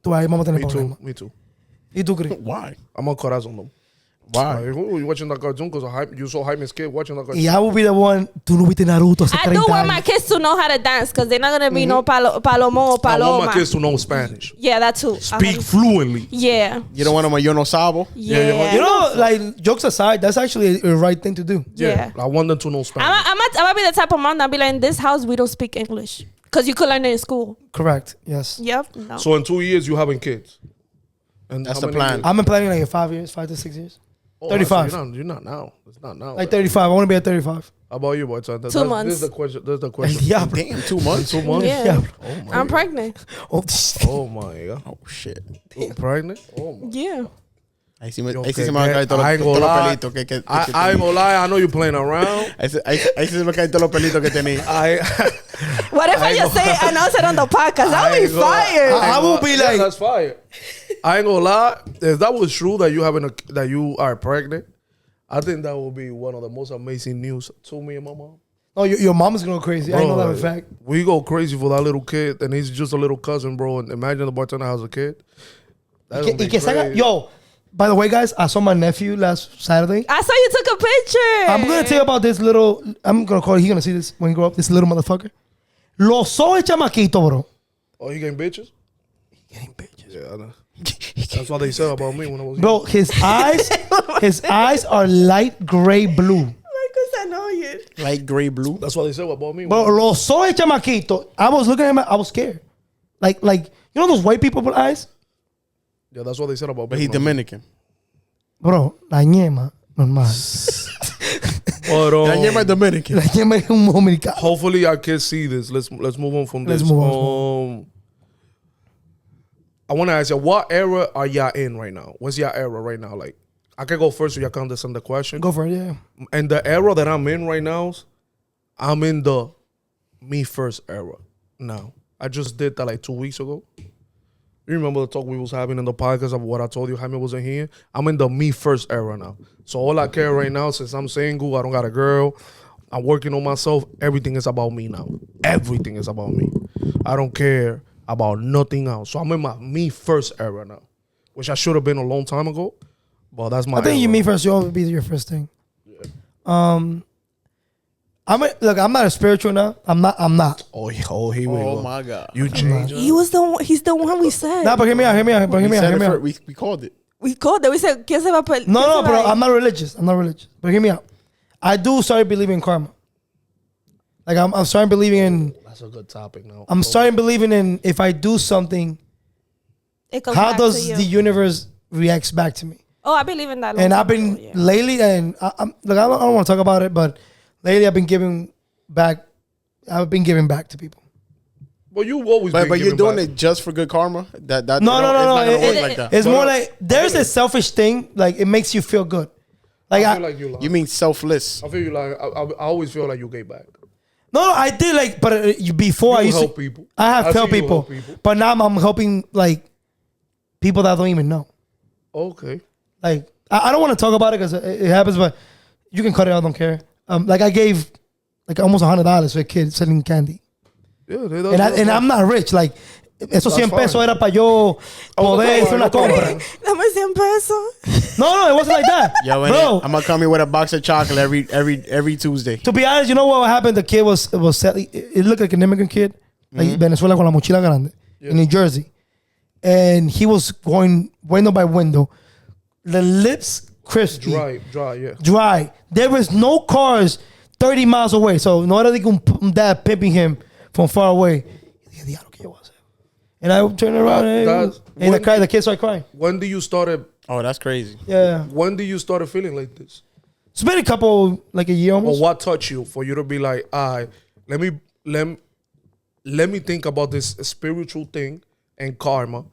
S5: Tú ahí vamos a tener
S1: Me too.
S5: problemas.
S1: Me too.
S5: ¿Y tú, Chris?
S6: Why?
S1: I'm on corazón them.
S6: Why?
S1: Like, who you watching that cartoon because you saw Jaime's kid watching that cartoon.
S5: Y I will be the one. Tú no viste Naruto hace
S2: I
S5: 30
S2: do want
S5: años.
S2: my kids to know how to dance because they're not gonna be no palomón or
S1: I want
S2: paloma.
S1: my kids to know Spanish.
S2: Yeah, that too.
S1: Speak fluently.
S2: Yeah.
S6: You don't want him a yo no sabo?
S2: Yeah.
S5: You know, like, jokes aside, that's actually a right thing to do.
S2: Yeah.
S1: I want them to know Spanish.
S2: I'm gonna be the type of mom that be like, in this house we don't speak English because you could learn it in school.
S5: Correct. Yes.
S2: Yep. No.
S1: So in 2 years you having kids. And
S6: That's
S1: how
S6: the
S1: many
S6: plan.
S1: kids?
S5: I've been planning like in 5 years, 5 to 6 years.
S1: Oh,
S5: 35.
S1: so you're not now. It's not now.
S5: Like 35. I want to be at 35.
S1: How about you, boy? So
S2: 2 months.
S1: This is the question. This is the question.
S5: Yeah, bro.
S6: Damn, 2 months.
S1: 2 months.
S2: Yeah.
S5: Yeah.
S1: Oh my.
S2: I'm pregnant.
S5: Oh,
S1: Oh my god.
S6: Oh shit.
S1: You pregnant? Oh my.
S2: Yeah.
S6: Ahí sí
S1: Yo,
S6: se
S1: que-
S6: me van a caer todos
S1: I ain't
S6: los
S1: gonna lie.
S6: pelitos que
S1: I ain't gonna lie. I know you playing around.
S6: Ahí sí se me caen todos los pelitos que tenía.
S7: What if I just say announce it on the podcast? I'll be fired.
S5: I will be like,
S1: that's fire. I ain't gonna lie. If that was true that you are pregnant, I think that would be one of the most amazing news to me and my mom.
S5: oh, your mom is going crazy. I know that in fact.
S1: We go crazy for that little kid, and he's just a little cousin, bro. And imagine the bartender has a kid. That's gonna
S5: Y
S1: be
S5: que salga,
S1: crazy.
S5: yo, by the way, guys, I saw my nephew last Saturday.
S2: I saw you took a picture.
S5: I'm going to tell you about this little, I'm going to call it, he's going to see this when he grow up, this little motherfucker. Los ojos de chamaquito, bro.
S1: Oh, he getting bitches?
S5: Getting bitches.
S1: Yeah, I know. That's what they said about me when I was
S5: Bro, his eyes are light gray blue.
S7: Marcos annoying.
S6: Light gray blue.
S1: That's what they said about me.
S5: Bro, los ojos de chamaquito, I was looking at him, I was scared. Like, you know those white people with eyes?
S1: Yeah, that's what they said about
S6: But
S1: me.
S6: he's Dominican.
S5: Bro, la ñema, normal.
S1: But,
S6: La ñema es Dominican.
S5: La ñema es un dominicano.
S1: hopefully our kids see this. Let's move on from
S5: Let's
S1: this.
S5: move on.
S1: I want to ask you, what era are y'all in right now? What's your era right now? Like, I can go first so y'all can understand the question.
S5: Go for it, yeah.
S1: And the era that I'm in right now, I'm in the me first era now. I just did that like 2 weeks ago. You remember the talk we was having in the podcast of what I told you Jaime wasn't here? I'm in the me first era now. So all I care right now, since I'm single, I don't got a girl, I'm working on myself, everything is about me now. Everything is about me. I don't care about nothing else. So I'm in my me first era now, which I should have been a long time ago, but that's my
S5: I think
S1: era.
S5: you me first. You always be your first thing. Look, I'm not a spiritual now. I'm not.
S1: Oh, here we
S6: Oh
S1: go.
S6: my God.
S1: You changed.
S2: He was the one. He's the one we said.
S5: Nah, but hear me out. But hear me out.
S6: We called it.
S2: We called it. We said, ¿Quién se va a pelear?
S5: No, bro. I'm not religious. But hear me out. I do start believing in karma. Like I'm starting believing in.
S1: That's a good topic now.
S5: I'm starting believing in if I do something, how does the universe reacts back to me?
S2: Oh, I believe in that.
S5: And I've been lately, and I don't want to talk about it, but lately I've been giving back. I've been giving back to people.
S1: Well, you always.
S6: But you're doing it just for good karma. No.
S5: No.
S6: It's not gonna work like that.
S5: It's more like there's a selfish thing. Like it makes you feel good. Like
S1: I feel like you.
S6: You mean selfless?
S1: I feel you like. I always feel like you gave back.
S5: No, I did like, but before I used
S1: help
S5: to
S1: people.
S5: I have
S1: I
S5: helped
S1: see you
S5: people,
S1: help people.
S5: but now I'm helping like people that I don't even know.
S1: Okay.
S5: Like I don't want to talk about it because it happens, but you can cut it out. I don't care. Like I gave like almost $100 to a kid selling candy,
S1: Yeah,
S5: and I'm not rich. Like esos 100 pesos era para yo poder hacer una compra.
S2: Dame 100 pesos.
S5: No, it wasn't like that, bro.
S6: I'm gonna come here with a box of chocolate every Tuesday.
S5: To be honest, you know what happened? The kid was selling. It looked like an immigrant kid, like Venezuela con la mochila grande in New Jersey, and he was going window by window. The lips crispy,
S1: dry, yeah.
S5: dry. There was no cars 30 miles away, so no era de un dad pimping him from far away. And I turned around and the kid started crying.
S1: When do you started?
S6: Oh, that's crazy.
S5: Yeah,
S1: When do you started feeling like this?
S5: it's been a couple, like a year
S1: Or
S5: almost.
S1: what touched you for you to be like, let me think about this spiritual thing and karma.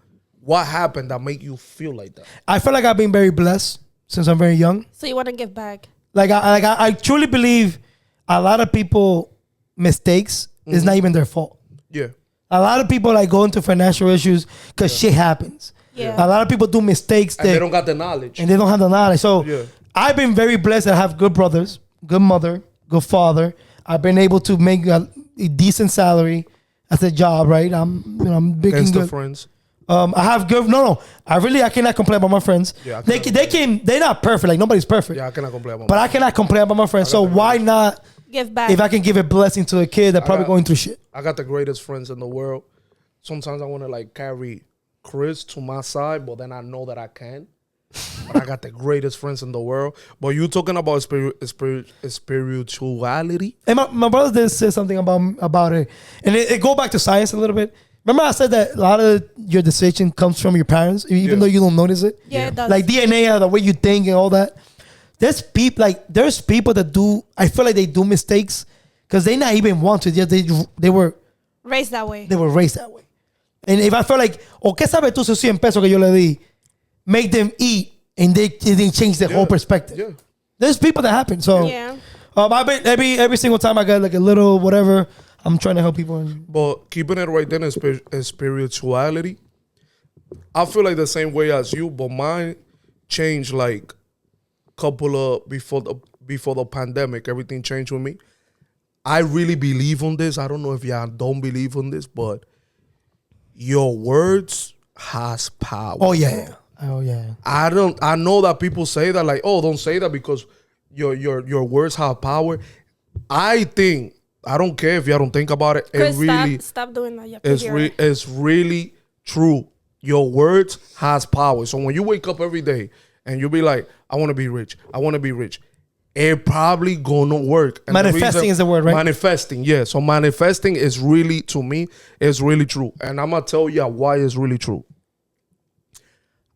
S1: What happened that made you feel like that?
S5: I feel like I've been very blessed since I'm very young.
S2: So you want to give back?
S5: Like I truly believe a lot of people mistakes is not even their fault.
S1: Yeah.
S5: A lot of people like go into financial issues because shit happens.
S2: Yeah.
S5: A lot of people do mistakes
S1: And they don't got the knowledge.
S5: and they don't have the knowledge. So
S1: Yeah.
S5: I've been very blessed to have good brothers, good mother, good father. I've been able to make a decent salary as a job, right? I'm making
S1: Against the
S5: good.
S1: friends.
S5: I have good. No. I cannot complain about my friends.
S1: Yeah, I
S5: they're not perfect. Like nobody's perfect.
S1: Yeah, I cannot complain about
S5: But I cannot complain about my friends. So why not?
S2: Give back.
S5: If I can give a blessing to a kid that probably going through shit.
S1: I got the greatest friends in the world. Sometimes I want to like carry Chris to my side, but then I know that I can. But I got the greatest friends in the world. But you talking about spirituality?
S5: And my brother did say something about it. And it go back to science a little bit. Remember I said that a lot of your decision comes from your parents, even though you don't notice it?
S2: Yeah, it does.
S5: Like DNA, the way you think and all that. There's people that do, I feel like they do mistakes because they not even want to. They were
S2: Raised that way.
S5: They were raised that way. And if I feel like, o qué sabes tú esos 100 pesos que yo le di, make them eat and they change their whole perspective.
S1: Yeah.
S5: There's people that happen. So
S2: Yeah.
S5: I bet every single time I got like a little whatever, I'm trying to help people.
S1: But keeping it right then in spirituality, I feel like the same way as you, but mine changed like couple of before the pandemic. Everything changed with me. I really believe on this. I don't know if y'all don't believe on this, but your words has power.
S5: Oh yeah.
S1: I know that people say that like, oh, don't say that because your words have power. I think, I don't care if y'all don't think about it.
S2: Chris,
S1: It really
S2: stop doing that.
S1: it's really true. Your words has power. So when you wake up every day and you be like, I want to be rich. I want to be rich. It probably gonna work. And
S5: manifesting is the word, right?
S1: Manifesting, yeah. So manifesting is really, to me, is really true. And I'm gonna tell you why it's really true.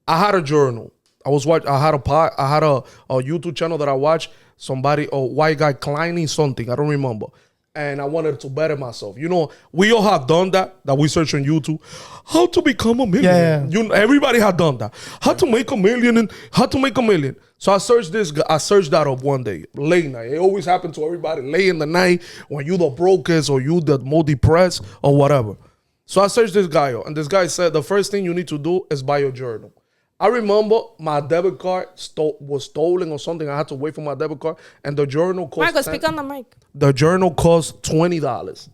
S1: I had a journal. I had a YouTube channel that I watched. Somebody, a white guy climbing something. I don't remember. And I wanted to better myself. You know, we all have done that we search on YouTube. How to become a million.
S5: Yeah.
S1: Everybody had done that. How to make a million and how to make a million. So I searched that up one day, late night. It always happened to everybody late in the night when you the brokest or you the more depressed or whatever. So I searched this guy out, and this guy said the first thing you need to do is buy your journal. I remember my debit card was stolen or something. I had to wait for my debit card, and the journal cost.
S2: Marco, speak on the mic.
S1: The journal cost $20,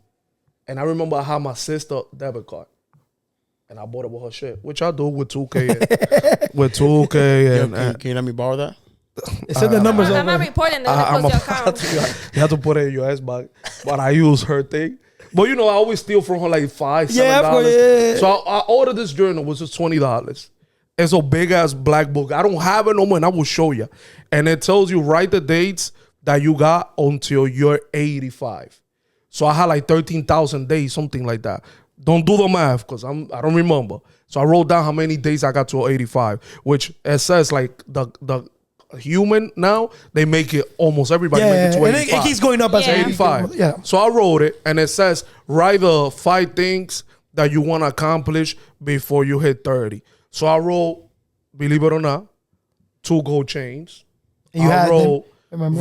S1: and I remember I had my sister debit card, and I bought it with her shit, which I do with 2K, with 2K,
S6: Yo,
S1: and
S6: can you let me borrow that?
S5: It said the numbers
S2: I'm not
S5: over.
S2: reporting that.
S1: I'm
S2: Close your
S1: about
S2: account.
S1: to, you have to put it in your ass bag, but I use her thing. But I always steal from her like $5, $7.
S5: Yeah, of course, yeah.
S1: So I ordered this journal, which is $20. It's a big ass black book. I don't have it no more, and I will show you. And it tells you write the dates that you got until you're 85. So I had like 13,000 days, something like that. Don't do the math because I don't remember. So I wrote down how many days I got to 85, which it says like the human now, they make it almost everybody make it to 85.
S5: And it keeps going up as
S2: Yeah.
S1: 85.
S5: Yeah.
S1: So I wrote it, and it says write the 5 things that you want to accomplish before you hit 30. So I wrote, believe it or not, 2 gold chains.
S5: And you
S1: I
S5: had
S1: wrote
S5: them, remember?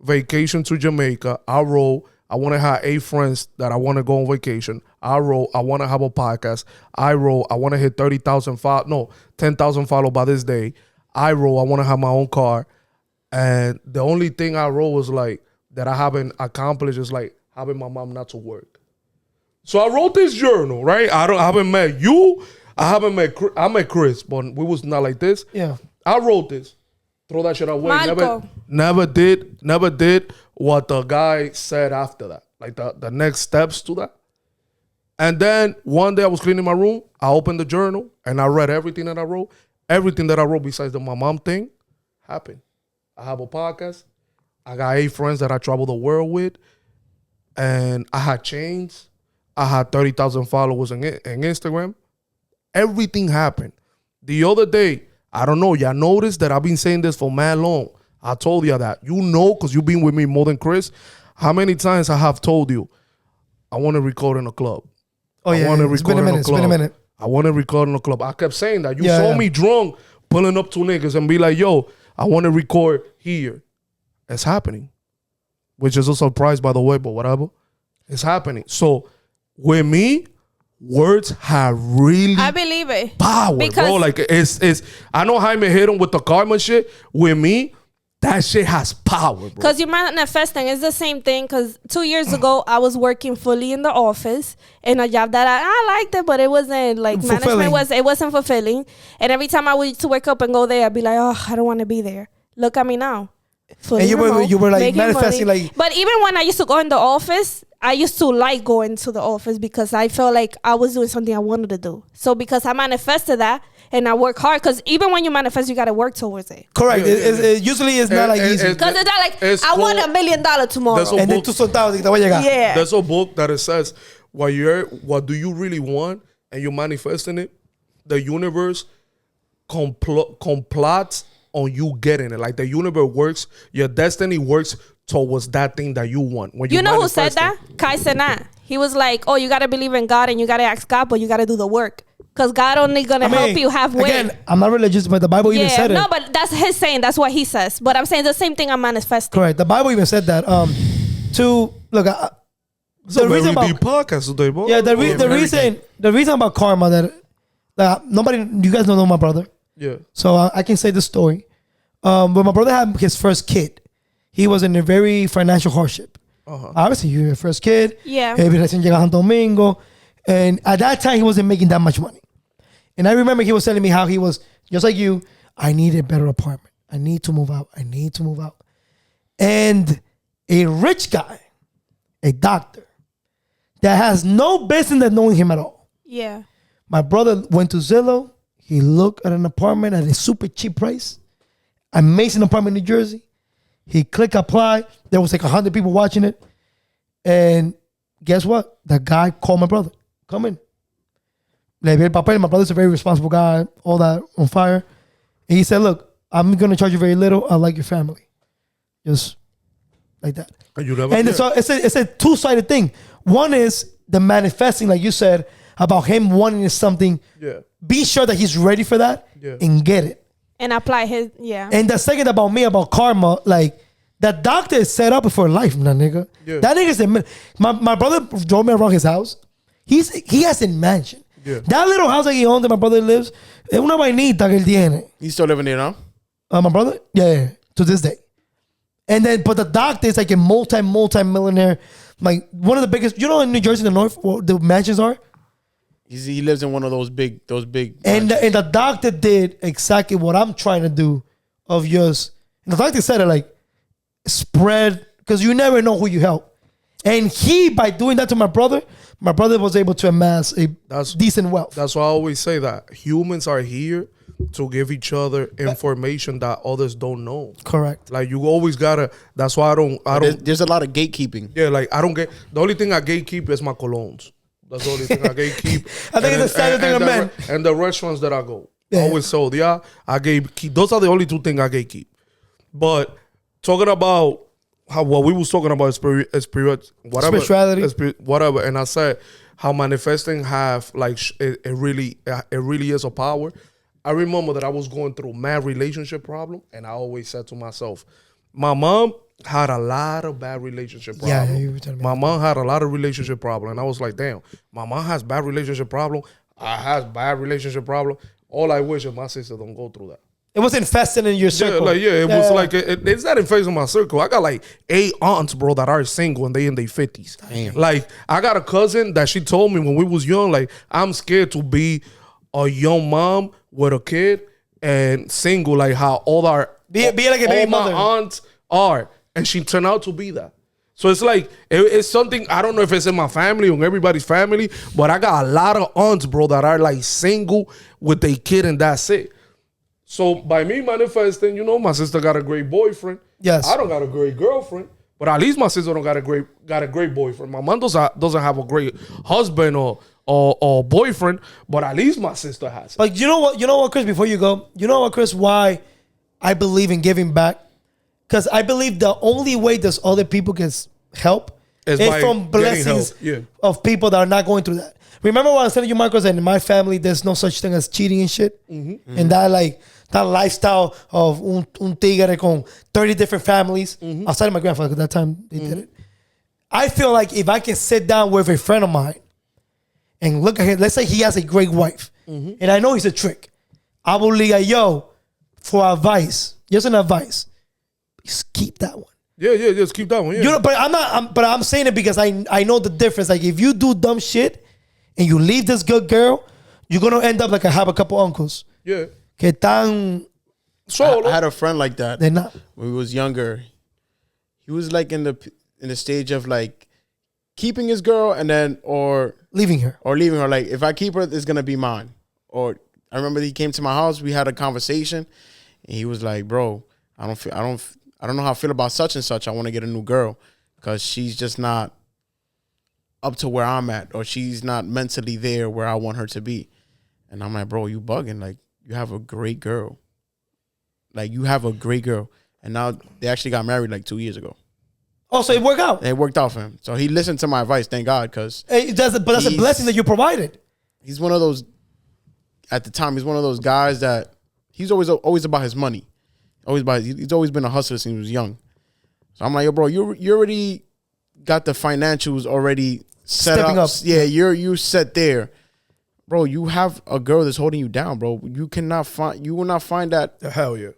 S1: vacation to Jamaica. I wrote I want to have 8 friends that I want to go on vacation. I wrote I want to have a podcast. I wrote I want to hit 10,000 followers by this day. I wrote I want to have my own car. And the only thing I wrote was like that I haven't accomplished is like having my mom not to work. So I wrote this journal, right? I haven't met you. I met Chris, but we was not like this.
S5: Yeah.
S1: I wrote this. Throw that shit away.
S2: Marco.
S1: Never did what the guy said after that. Like the next steps to that. And then one day I was cleaning my room. I opened the journal and I read everything that I wrote. Everything that I wrote besides the my mom thing happened. I have a podcast. I got 8 friends that I travel the world with. And I had chains. I had 30,000 followers on Instagram. Everything happened. The other day, I don't know, y'all noticed that I've been saying this for mad long. I told you that. You know, because you've been with me more than Chris, how many times I have told you, I want to record in a club.
S5: Oh, yeah.
S1: I want to
S5: It's been a
S1: record in
S5: minute.
S1: a
S5: It's
S1: club.
S5: been a minute.
S1: I want to record in a club. I kept saying that. You
S5: Yeah,
S1: saw
S5: yeah.
S1: me drunk, pulling up 2 niggas and be like, yo, I want to record here. It's happening. Which is a surprise, by the way, but whatever. It's happening. So, with me, words have really
S2: I believe it.
S1: power,
S2: Because-
S1: bro. Like it's. I know Jaime hit him with the karma shit. With me, that shit has power, bro.
S2: Because you're manifesting. It's the same thing. Because 2 years ago, I was working fully in the office in a job that I liked it, but it wasn't like
S5: Fulfilling.
S2: it wasn't fulfilling. And every time I would to wake up and go there, I'd be like, oh, I don't want to be there. Look at me now. Fully
S5: And you were like
S2: making
S5: manifesting
S2: money.
S5: like.
S2: But even when I used to go in the office, I used to like going to the office because I felt like I was doing something I wanted to do. So because I manifested that and I work hard, because even when you manifest, you got to work towards it.
S5: Correct.
S1: Yeah,
S5: It usually it's not like easy.
S2: Because it's not like,
S1: It's
S2: I want
S1: cool.
S2: $1 million tomorrow.
S1: That's
S5: And then
S1: book.
S5: tú soltabas y te voy a llegar.
S2: Yeah.
S1: There's a book that it says what do you really want, and you're manifesting it. The universe complots on you getting it. Like the universe works, your destiny works towards that thing that you want. When
S2: You know who said
S1: manifest
S2: that? Kai Cenat. He was like, oh, you got to believe in God and you got to ask God, but you got to do the work. Because God only going to help you halfway.
S5: Again, I'm not religious, but the Bible even said it.
S2: No, but that's his saying. That's what he says. But I'm saying the same thing I'm manifesting.
S5: Correct. The Bible even said that. To look,
S1: It's a
S5: the reason
S1: very
S5: about
S1: deep podcast today, bro.
S5: yeah, the reason about karma that nobody, you guys don't know my brother,
S1: Yeah.
S5: so I can say the story. When my brother had his first kid, he was in a very financial hardship. Obviously, you're your first kid.
S2: Yeah.
S5: Recién llega a Santo Domingo, and at that time he wasn't making that much money. And I remember he was telling me how he was just like you. I need a better apartment. I need to move out. I need to move out. And a rich guy, a doctor, that has no business in knowing him at all.
S2: Yeah.
S5: My brother went to Zillow. He looked at an apartment at a super cheap price. Amazing apartment in New Jersey. He clicked apply. There was like 100 people watching it. And guess what? The guy called my brother. Come in. Le vi el papel. My brother's a very responsible guy. All that on fire. And he said, look, I'm going to charge you very little. I like your family. Just like that.
S1: And you never
S5: And
S1: did.
S5: so it's a two-sided thing. One is the manifesting, like you said, about him wanting something.
S1: Yeah.
S5: Be sure that he's ready for that and get it.
S2: And apply his, yeah.
S5: And the second about me, about karma, like that doctor is set up for life, my nigga.
S1: Yeah.
S5: That nigga's my brother drove me around his house. He has a mansion.
S1: Yeah.
S5: That little house that he owns that my brother lives, es una vainita que él tiene.
S6: He's still living there now?
S5: My brother? Yeah, to this day. And then, but the doctor is like a multi-millionaire. Like one of the biggest, you know, in New Jersey, the North, where the mansions are?
S6: He lives in one of those big.
S5: And the doctor did exactly what I'm trying to do of yours. And the doctor said it like, spread, because you never know who you help. And by doing that to my brother was able to amass a decent wealth. That's
S1: why I always say that humans are here to give each other information that others don't know.
S5: Correct.
S1: Like you always gotta. That's why I don't.
S6: There's a lot of gatekeeping.
S1: Yeah, like I don't get. The only thing I gatekeep is my colognes. That's the only thing I gatekeep.
S5: I think it's the standard thing of men.
S1: And the restaurants that I go. Always sold. Yeah, I gatekeep. Those are the only two things I gatekeep. But talking about what we was talking about spirituality, whatever. And I said how manifesting have like it really is a power. I remember that I was going through a mad relationship problem, and I always said to myself, my mom had a lot of bad relationship problems.
S5: Yeah, you were telling me.
S1: My mom had a lot of relationship problems, and I was like, damn, my mom has bad relationship problem. I has bad relationship problem. All I wish is my sister don't go through that.
S5: It was infesting in your circle.
S1: It was like, it's not infesting my circle. I got like 8 aunts, bro, that are single and they in their 50s.
S6: Damn.
S1: Like, I got a cousin that she told me when we was young, like, I'm scared to be a young mom with a kid and single, like how all our
S5: be like a baby mother.
S1: My aunts are. And she turned out to be that. So it's like, it's something, I don't know if it's in my family or in everybody's family, but I got a lot of aunts, bro, that are like single with their kid and that's it. So by me manifesting, you know, my sister got a great boyfriend.
S5: Yes.
S1: I don't got a great girlfriend, but at least my sister don't got a great boyfriend. My mom doesn't have a great husband or boyfriend, but at least my sister has it.
S5: Like, you know what, Chris, before you go, why I believe in giving back? Because I believe the only way there's other people can help is from blessings of people that are not going through that. Remember what I was telling you, Marcoz, that in my family, there's no such thing as cheating and shit? Mm-hmm. And that lifestyle of un tigre con 30 different families. Outside of my grandfather, at that time, they did it. I feel like if I can sit down with a friend of mine and look at him, let's say he has a great wife, and I know he's a trick, I will be like, yo, for advice, just an advice, just keep that one.
S1: Yeah, just keep that one. Yeah.
S5: You know, but I'm saying it because I know the difference. Like if you do dumb shit and you leave this good girl, you're gonna end up like I have a couple uncles.
S1: Yeah.
S5: Que tan
S6: solo. I had a friend like that.
S5: They're not.
S6: When he was younger, he was like in the stage of like keeping his girl and then or
S5: leaving her.
S6: Like if I keep her, it's gonna be mine. Or I remember he came to my house. We had a conversation, and he was like, "Bro, I don't know how I feel about such and such. I want to get a new girl because she's just not up to where I'm at, or she's not mentally there where I want her to be." And I'm like, "Bro, you bugging? Like you have a great girl. And now they actually got married like 2 years ago.
S5: Oh, so it worked out.
S6: It worked out for him. So he listened to my advice, thank God, because
S5: that's a blessing that you provided.
S6: He's one of those. At the time, he's one of those guys that he's always about his money. He's always been a hustler since he was young. So I'm like, yo, bro, you already got the financials already set
S5: Stepping up.
S6: Yeah, you're set there. Bro, you have a girl that's holding you down, bro. You will not find that.
S1: Hell yeah.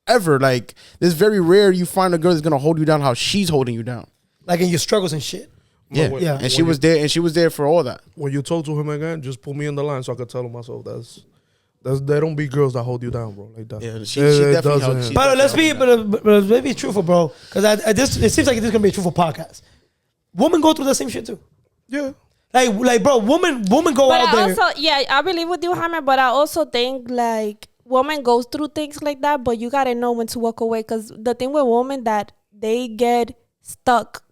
S6: Ever. Like, it's very rare you find a girl that's gonna hold you down how she's holding you down.
S5: Like in your struggles and shit.
S6: Yeah. Yeah. And she was there for all that.
S1: When you talk to him again, just put me in the line so I can tell him myself there don't be girls that hold you down, bro, like that.
S6: Yeah, she definitely helps.
S5: But let's be truthful, bro. Because it seems like this is gonna be a truthful podcast. Women go through the same shit too.
S1: Yeah.
S5: Like, bro, women go
S2: but
S5: out there.
S2: Also, yeah, I believe with you, Jaime. But I also think like women go through things like that, but you gotta know when to walk away. Because the thing with women that they get stuck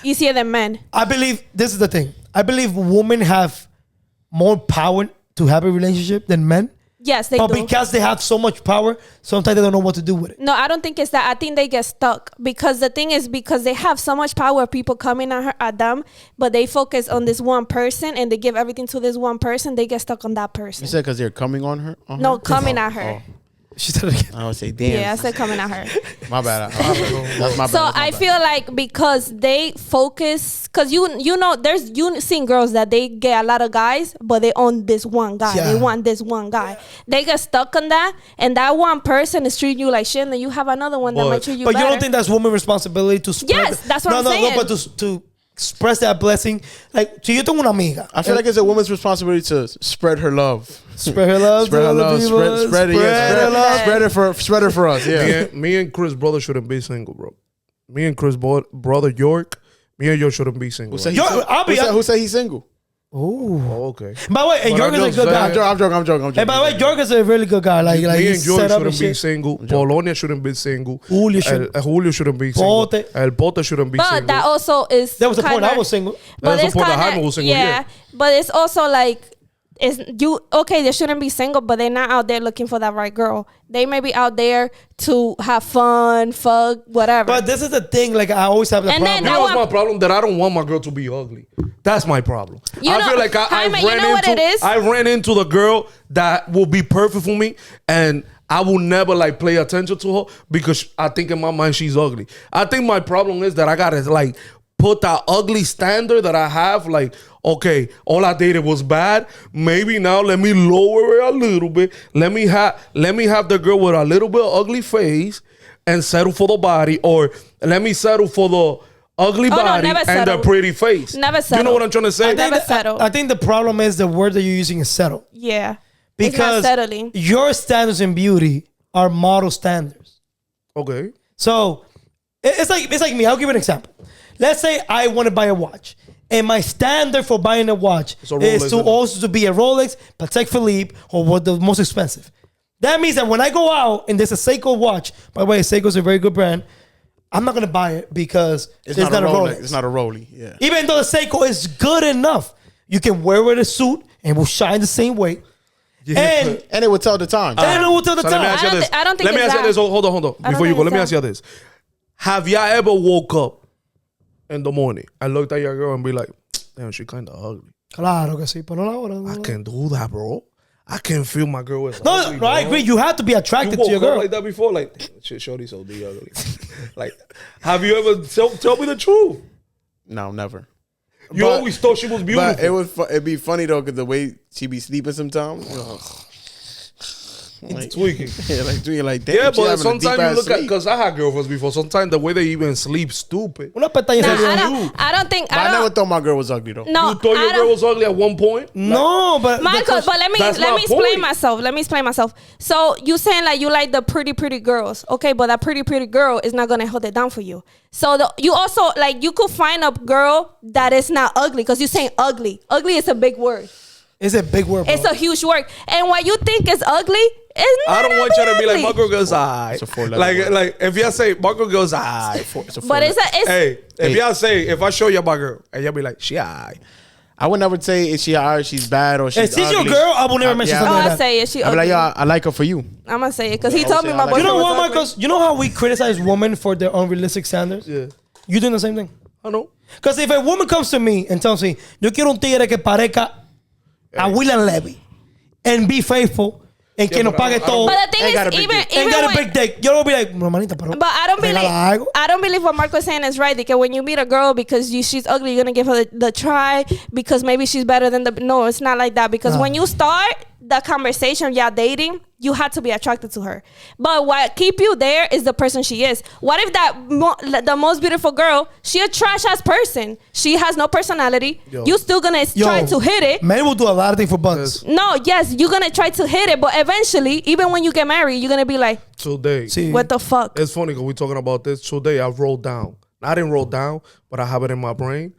S2: easier than men.
S5: I believe this is the thing. I believe women have more power to have a relationship than men.
S2: Yes, they
S5: do.
S2: But
S5: because they have so much power, sometimes they don't know what to do with it.
S2: No, I don't think it's that. I think they get stuck. Because the thing is, because they have so much power, people coming at them, but they focus on this one person and they give everything to this one person, they get stuck on that person.
S6: You said because they're coming on her?
S2: No, coming at her.
S5: She said it again.
S6: I would say, damn.
S2: Yeah, I said coming at her.
S6: My bad. That's my bad.
S2: So I feel like because they focus, because you know, there's you seen girls that they get a lot of guys, but they own this one guy.
S5: Yeah.
S2: They want this one guy. They get stuck on that, and that one person is treating you like shit, and then you have another one that might treat you
S5: But
S2: better.
S5: you don't think that's woman's responsibility to spread?
S2: Yes, that's what I'm saying.
S5: No, but to express that blessing. Like, si yo tengo una amiga.
S6: I feel like it's a woman's responsibility to spread her love.
S5: Spread her love.
S6: Spread her love. Spread it. Yeah,
S5: her love.
S6: Spread it for us. Yeah.
S1: Me and Chris' brother shouldn't be single, bro. Me and Chris' brother York, me and York shouldn't be single.
S6: Who said he's single?
S1: Oh, okay.
S5: By the way, and
S1: But
S5: York
S1: I'm
S5: is a good
S1: just
S5: guy.
S6: I'm joking.
S5: And by the way, York is a really good guy. Like
S1: me
S5: he's
S1: and York
S5: set up and
S1: shouldn't be
S5: shit.
S1: single. Polonia shouldn't be single.
S5: Julio should-
S1: Julio shouldn't be single.
S5: Pote.
S1: El Pote shouldn't be
S2: but
S1: single.
S2: that also is.
S5: That was the point.
S2: kinda-
S5: I was single.
S2: But
S1: That's the
S2: it's
S1: point that
S2: kinda,
S1: Jaime was single, yeah.
S2: But it's also like, it's you okay? They shouldn't be single, but they're not out there looking for that right girl. They may be out there to have fun, fuck, whatever.
S5: But this is the thing. Like I always have the
S2: And then
S5: problem.
S1: You
S2: I
S1: know what's
S2: want-
S1: my problem? That I don't want my girl to be ugly. That's my problem.
S2: You
S1: I
S2: know-
S1: feel like I
S2: Jaime, you
S1: ran
S2: know what
S1: into
S2: it is?
S1: I ran into the girl that will be perfect for me, and I will never like play attention to her because I think in my mind she's ugly. I think my problem is that I gotta like put that ugly standard that I have. Like, okay, all I dated was bad. Maybe now let me lower it a little bit. Let me have the girl with a little bit of ugly face and settle for the body, or let me settle for the ugly body
S2: never
S1: and the
S2: settle.
S1: pretty face.
S2: Never
S1: You know
S2: settle.
S1: what I'm trying to say?
S2: Never settle.
S5: I think the problem is the word that you're using is settle.
S2: Yeah.
S5: Because
S2: it's not settling.
S5: your standards in beauty are model standards.
S1: Okay.
S5: So it's like me. I'll give you an example. Let's say I want to buy a watch, and my standard for buying a watch
S1: It's a Rolex,
S5: is to
S1: isn't it?
S5: also to be a Rolex, Patek Philippe, or what the most expensive. That means that when I go out and there's a Seiko watch, by the way, Seiko is a very good brand, I'm not gonna buy it because
S6: It's
S5: not a Rolex.
S6: It's not a Rolex. Yeah.
S5: Even though the Seiko is good enough, you can wear it with a suit and will shine the same way. And
S6: And it would tell the time.
S5: and it will tell the
S1: So let me
S5: time.
S1: ask you this.
S2: I don't think
S1: Let me
S2: it's
S1: ask you
S2: that.
S1: this. Hold on.
S2: don't
S1: Before you
S2: think
S1: go, let me
S2: it's
S1: ask you this. Have y'all ever woke up in the morning and looked at your girl and be like, damn, she kind of ugly.
S5: Claro que sí, pero no ahora.
S1: I can't do that, bro. I can't feel my girl is
S5: No,
S1: ugly,
S5: no, I
S1: bro.
S5: agree. You have to be
S1: You
S5: attracted to
S1: woke
S5: your
S1: up
S5: girl.
S1: like that before? Like, shit, shorty's so D ugly. Like, have you ever, tell me the truth.
S6: No, never.
S1: You
S6: But-
S1: always thought she was beautiful.
S6: But it'd be funny though, cause the way she be sleeping sometimes. You know, like,
S1: tweaking.
S6: yeah, like doing like damn.
S1: Yeah,
S6: she
S1: but
S6: having a
S1: sometimes you
S6: deep-ass
S1: look at,
S6: sleep.
S1: because I had girlfriends before, sometimes the way they even sleep stupid.
S5: Una pestaña
S2: Nah,
S5: salió.
S2: I don't think.
S6: But I never thought my girl was ugly though.
S2: No,
S1: You thought
S2: I
S1: your girl
S2: don't.
S1: was ugly at one point?
S5: No, but
S2: Michael, but let me
S1: That's my
S2: explain
S1: point.
S2: myself. Let me explain myself. So you saying like you like the pretty girls, okay? But that pretty girl is not gonna hold it down for you. So you also like you could find a girl that is not ugly because you're saying ugly. Ugly is a big word.
S5: it's a big word. Bro.
S2: It's a huge word. And what you think is ugly is not.
S1: I don't want you to be like,
S2: ugly.
S1: my girl goes, eye.
S6: It's a four-letter
S1: Like,
S6: word.
S1: like if y'all say, my girl goes, eye.
S2: But it's
S1: Hey, if
S6: Hey.
S1: y'all say, if I show you my girl, and y'all be like, she eye.
S6: I would never say is she alright, she's bad or she's
S5: If she's your
S6: ugly.
S5: girl, I will never mention
S6: yeah.
S2: Oh,
S5: something
S2: I
S5: like that.
S2: say it. She
S6: I'm
S2: ugly.
S6: like, yeah, I like her for you.
S2: I'm gonna say it because he
S6: I
S2: told
S6: would
S2: me
S6: say
S2: my
S6: I like
S5: You
S2: boyfriend
S5: know
S2: was
S5: what,
S2: ugly.
S5: Marcos? You know how we criticize women for their unrealistic standards?
S1: Yeah.
S5: You doing the same thing?
S1: I know.
S5: Because if a woman comes to me and tells me, yo quiero un tigre que parezca a William Levy and be faithful and que
S1: Yeah,
S5: nos
S1: but I
S5: pague
S1: don't-
S5: todo
S2: But the thing
S6: Ain't got a
S2: is,
S6: big
S2: even
S6: dick.
S5: and
S2: even
S5: got a
S2: when,
S5: big dick, yo will be like, hermanita, pero
S2: but I don't believe
S5: regala algo.
S2: I don't believe what Marco is saying is right. Because when you meet a girl because she's ugly, you're gonna give her the try because maybe she's better than the. No, it's not like that. Because when you start the conversation, y'all dating, you have to be attracted to her. But what keep you there is the person she is. What if the most beautiful girl, she a trash ass person? She has no personality.
S1: Yo.
S2: You still gonna try to hit it.
S5: Men will do a lot of things for buns.
S2: No, yes, you're gonna try to hit it, but eventually, even when you get married, you're gonna be like,
S1: Today.
S5: See,
S2: what the fuck?
S1: It's funny because we're talking about this. Today I wrote down. I didn't wrote down, but I have it in my brain.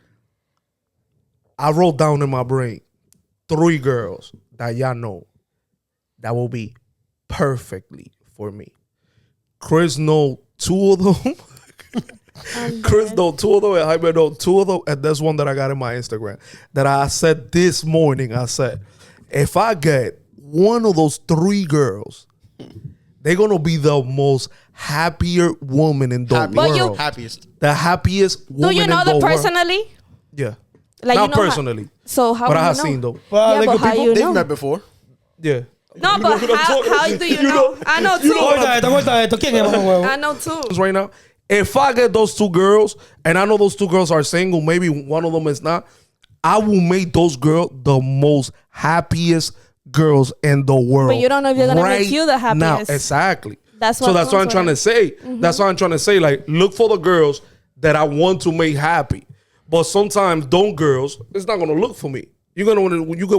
S1: I wrote down in my brain 3 girls that y'all know that will be perfectly for me. Chris know 2 of them. Chris know 2 of them, and Jaime know 2 of them, and there's one that I got in my Instagram that I said this morning. I said, if I get one of those 3 girls, they're gonna be the most happier woman in the
S6: Happy.
S2: But you-
S1: world.
S6: Happiest.
S1: The happiest
S2: Do
S1: woman
S2: you know
S1: in the
S2: them
S1: world.
S2: personally?
S1: Yeah.
S2: Like,
S1: Not
S2: you know how-
S1: personally.
S2: So how
S1: But
S2: would
S1: I
S2: you
S1: have
S2: know?
S1: seen though.
S5: well,
S2: Yeah,
S5: like
S2: but
S5: good
S2: how
S5: people.
S2: you
S6: They've
S2: know?
S6: met before.
S1: Yeah.
S2: No,
S1: You know
S2: but
S1: what I'm talking
S2: how
S1: about.
S2: do you know? I know too.
S5: Cuenta esto. ¿Quién es, mamá huevo?
S2: I know too.
S1: Right now, if I get those two girls, and I know those two girls are single, maybe one of them is not, I will make those girls the most happiest girls in the world.
S2: But you don't know if they're gonna make you the happiest.
S1: Now, exactly.
S2: That's
S1: what I'm trying to say. That's what I'm trying to say. Like, look for the girls that I want to make happy. But sometimes, don't girls, it's not gonna look for me. You get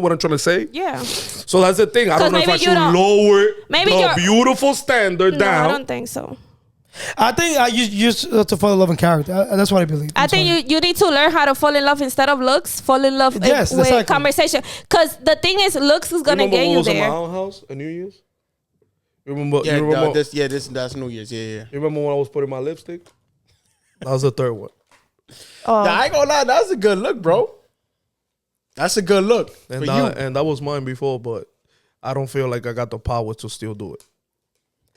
S1: what I'm trying to say?
S2: Yeah.
S1: So that's the thing. I don't know if I should lower the beautiful standard down.
S2: No, I don't think so.
S5: I think you used to fall in love in character. That's what I believe.
S2: I think you need to learn how to fall in love instead of looks. Fall in love with
S5: exactly.
S2: conversation. Because the thing is, looks is gonna get you there.
S1: Remember what was in my own house at New Year's? You remember?
S6: Yeah,
S1: you remember,
S6: that's New Year's. Yeah.
S1: You remember when I was putting my lipstick? That was the third one.
S2: Oh.
S6: Nah, I ain't gonna lie, that's a good look, bro. That's a good look
S1: And
S6: for you.
S1: And that was mine before, but I don't feel like I got the power to still do it.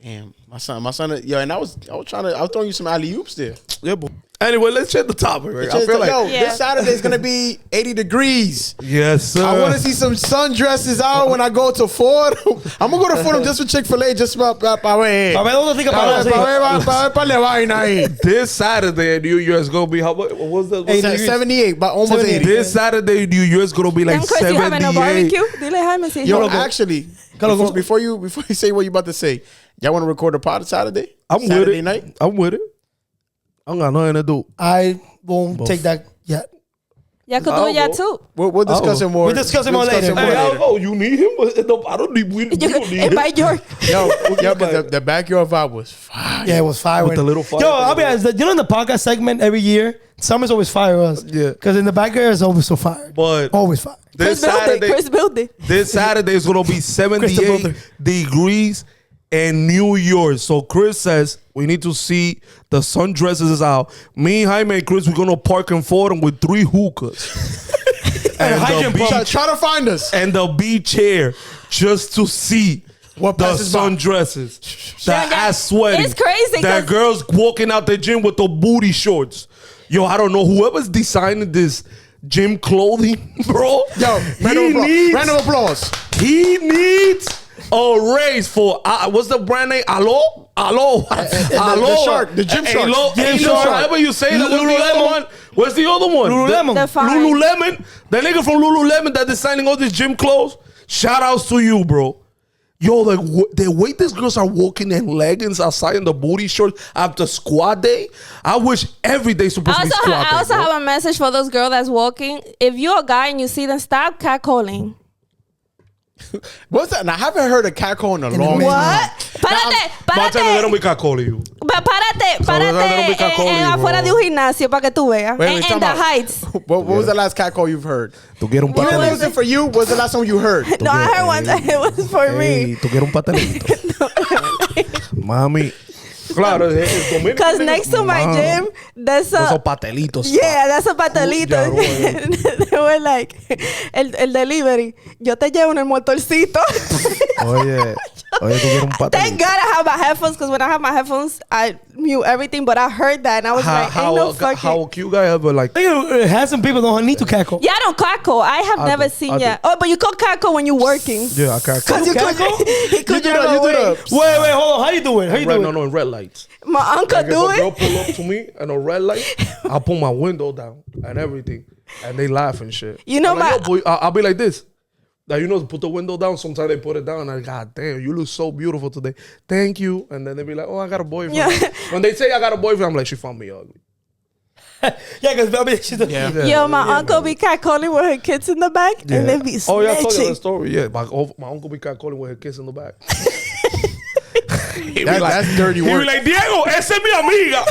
S6: Damn, my son. Yo, and I was throwing you some alley oops there.
S1: Yeah, but anyway, let's change the topic. Right? I feel like
S6: this Saturday is gonna be 80 degrees.
S1: yes, sir.
S6: I want to see some sundresses out when I go to Ford. I'm gonna go to Ford just for Chick-fil-A, just para ver.
S1: This Saturday, New Year's gonna be how much? What was that?
S6: 78, but almost 80.
S1: This Saturday, New Year's gonna be like
S2: Then, Chris, you having a
S1: 78.
S2: barbecue? Dile Jaime si
S6: Yo,
S2: no.
S6: actually, before you say what you about to say, y'all want to record a pod Saturday?
S1: I'm
S6: Saturday
S1: with it.
S6: night?
S1: I'm with it. I don't got nothing to do.
S5: I won't take that yet.
S2: Y'all could do it y'all too.
S6: We'll discuss it more.
S5: We'll discuss it more later.
S1: Oh, you need him? No, I don't need. We don't need him.
S2: Invite your.
S6: Yo, but the backyard vibe was fire.
S5: Yeah, it was fire.
S1: With the little fire
S5: Yo,
S1: thing.
S5: I'll be honest. You know, in the podcast segment every year, summer's always fire us.
S1: Yeah.
S5: Because in the backyard, it's always so fire.
S1: But
S5: always fire.
S1: this
S2: Chris built it.
S1: This Saturday is gonna be 78 degrees in New York. So Chris says we need to see the sundresses out. Me, Jaime, and Chris, we're gonna park in Fordham with 3 hookahs.
S6: Try to find us.
S1: And the beach chair just to see
S6: what
S1: the
S6: passes by.
S1: sundresses. That ass sweating.
S2: It's crazy.
S1: That girls walking out the gym with the booty shorts. Yo, I don't know. Whoever's designing this gym clothing, bro.
S6: Yo, round of applause.
S1: He needs a raise for what's the brand name? Alo.
S6: The shark, the gym shark.
S1: Gym shark. However you say that. What's the other one? What's the other one?
S5: Lululemon.
S1: Lululemon. The nigga from Lululemon that designing all these gym clothes. Shout outs to you, bro. Yo, like the way these girls are walking in leggings outside in the booty shorts after squat day. I wish every day supposed to be squat day.
S2: I also have a message for those girls that's walking. If you're a guy and you see them, stop catcalling.
S6: What's that? Now, I haven't heard a catcall in a long time.
S2: What? Párate.
S1: They don't be catcalling you.
S2: Párate afuera de un gimnasio para que tú veas. In the heights.
S6: What was the last catcall you've heard?
S1: Tu quieres un
S6: Even if it
S1: patelito.
S6: wasn't for you, what was the last one you heard?
S2: No, I heard one time it was for me.
S1: Tu quieres un patelito. Mami. Claro, es Dominican.
S2: Because next to my gym, there's
S1: Esos
S2: a...
S1: patelitos.
S2: Yeah, that's a patelito. They were like, el delivery. Yo te llevo en el motorcito.
S1: Oye, tú quieres un patelito.
S2: Thank God I have my headphones, because when I have my headphones, I mute everything, but I heard that and I was like, ain't no fucking...
S1: How cute guy ever like...
S5: Handsome people don't need to cackle.
S2: Yeah, I don't cackle. I have never seen yet. Oh, but you could cackle when you're working.
S1: Yeah, I cackle.
S2: Because you could... He could do that.
S5: Wait, hold on. How you do it?
S1: No, in red lights.
S2: My uncle
S1: Like
S2: do
S1: if a girl
S2: it.
S1: pull up to me in a red light, I pull my window down and everything, and they laugh and shit.
S2: You know,
S1: I'm like, yo, boy, I'll be like this. Like, you know, put the window down. Sometimes they put it down. And I God damn, you look so beautiful today. Thank you. And then they be like, oh, I got a boyfriend.
S2: Yeah.
S1: When they say I got a boyfriend, I'm like, she found me ugly.
S5: Yeah, because she's
S2: Yo, my uncle be catcalling with her kids in the back, and they be snitching.
S1: Oh, yeah, I told you that story. Yeah, my uncle be catcalling with her kids in the back.
S6: That's dirty
S1: He be
S6: work.
S1: like, Diego, esa es mi amiga.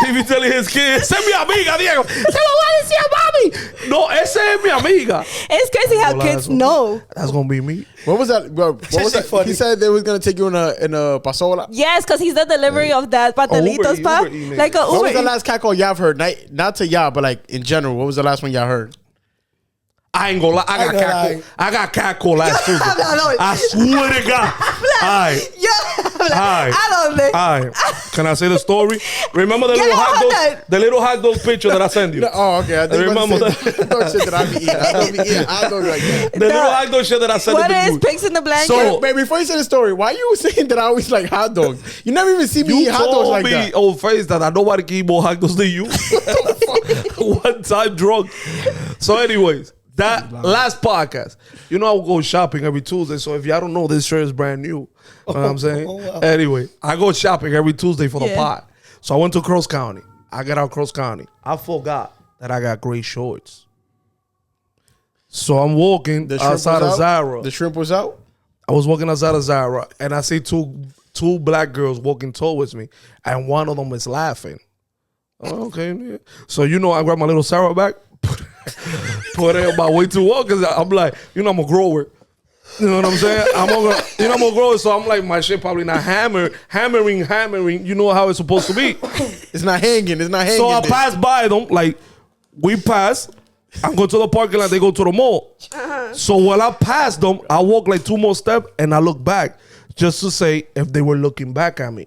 S1: He be telling his kids, esa es mi amiga, Diego. Se lo voy a decir a mami. No, esa es mi amiga.
S2: It's crazy how kids know.
S1: That's gonna be me.
S6: What was that? Bro, what was that?
S5: Funny.
S6: He said they was gonna take you in a pasola.
S2: Yes, because he's the delivery of that patelitos, pa.
S1: Uber email.
S2: Like a
S6: What was the
S2: Uber.
S6: last catcall y'all have heard? Not to y'all, but like in general, what was the last one y'all heard?
S1: I ain't gonna lie. I got
S5: gonna
S1: catcall.
S5: lie.
S1: I got catcall last Tuesday.
S7: hablador.
S1: I swear to God. Alright.
S7: Yo,
S1: Alright.
S7: ¿a dónde?
S1: Alright. Can I say the story? Remember the
S7: Yeah,
S1: little hot
S7: hold
S1: dog?
S7: on.
S1: The little hot dog picture that I sent you.
S6: Oh, okay. I think
S1: Remember
S6: that shit that I be eating. I don't be eating hot dogs like that.
S1: The little hot dog shit that I sent
S7: What
S1: you.
S7: is pigs in the blanket?
S1: So-
S6: Wait, before you say the story, why you saying that I always like hot dogs? You never even see me
S1: You
S6: eat hot dogs
S1: told
S6: like
S1: me
S6: that.
S1: on face that I nobody can eat more hot dogs than you. One time drunk. So, anyways, that last podcast, you know I will go shopping every Tuesday. So if y'all don't know, this shirt is brand new. You know what I'm saying?
S5: wow.
S1: Anyway, I go shopping every Tuesday for the
S7: Yeah.
S1: pot. So I went to Cross County. I got out Cross County. I forgot that I got gray shorts. So I'm walking
S6: The shrimp
S1: outside of
S6: was out?
S1: Zara.
S6: The shrimp was out?
S1: I was walking outside of Zara, and I see two black girls walking towards me, and one of them is laughing. Oh, okay, yeah. So I grab my little Zara bag, put it on my way to walk, because I'm like, I'm a grower. You know what I'm saying? I'm a grower, so I'm like, my shit probably not hammering. You know how it's supposed to be.
S6: It's not hanging. It's not hanging.
S1: So I
S6: there.
S1: pass by them, like we pass. I go to the parking lot. They go to the mall. So when I pass them, I walk like 2 more steps and I look back just to say if they were looking back at me.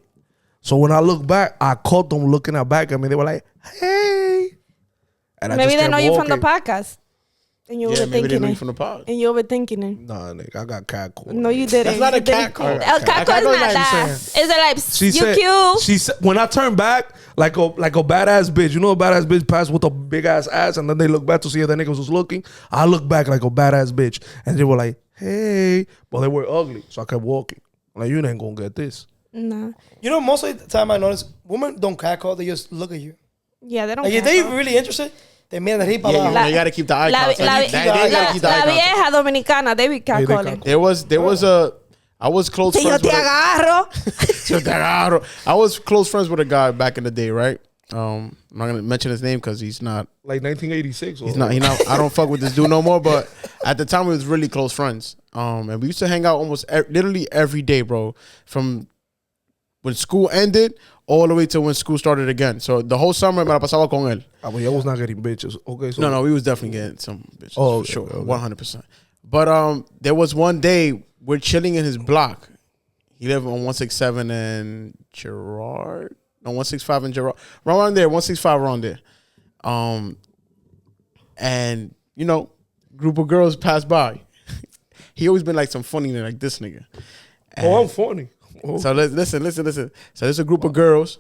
S1: So when I look back, I caught them looking back at me. They were like, "Hey," and I
S2: Maybe
S1: just
S2: they
S1: kept
S2: know you from the
S1: walking.
S2: podcast. And you
S6: Yeah, maybe they
S2: overthinking
S6: know you
S2: it.
S6: from the pod.
S2: And you overthinking it.
S1: Nah, nigga, I got catcall.
S2: No, you didn't.
S6: That's not a
S2: You didn't.
S6: catcall.
S2: A catcall is not that. Is it like
S1: She
S2: you
S1: said,
S2: cute?
S1: She said when I turn back like a badass bitch. You know a badass bitch pass with a big ass ass and then they look back to see if the niggas was looking. I look back like a badass bitch and they were like, "Hey," but they were ugly, so I kept walking. Like, you ain't gonna get this.
S2: Nah.
S5: Most of the time I notice women don't catcall, they just look at you.
S2: Yeah, they don't.
S5: Like if they
S2: catcall.
S5: really interested, they miran de arriba para
S6: Yeah,
S5: abajo.
S6: you gotta keep the eye
S2: La,
S6: contact.
S2: la,
S6: They gotta keep the eye
S2: la
S6: contact.
S2: vieja dominicana, they be catcalling.
S6: There was I was close
S2: Si yo
S6: friends
S2: te
S6: with
S2: agarro.
S6: I was close friends with a guy back in the day, right? I'm not gonna mention his name because he's not.
S1: Like 1986.
S6: He's not. I don't fuck with this dude no more. But at the time, we was really close friends. And we used to hang out almost literally every day, bro. From when school ended all the way to when school started again. So the whole summer, me la pasaba con él.
S1: I mean, I was not getting bitches. Okay, so
S6: No, we was definitely getting some bitches.
S1: Oh,
S6: for sure,
S1: okay.
S6: 100%. But there was one day we're chilling in his block. He lived on 167 and Gerard. No, 165 and Gerard. Around there, 165 around there. And group of girls passed by. He always been like some funny like this nigga.
S1: I'm funny. Oh.
S6: So listen. So there's a group of girls.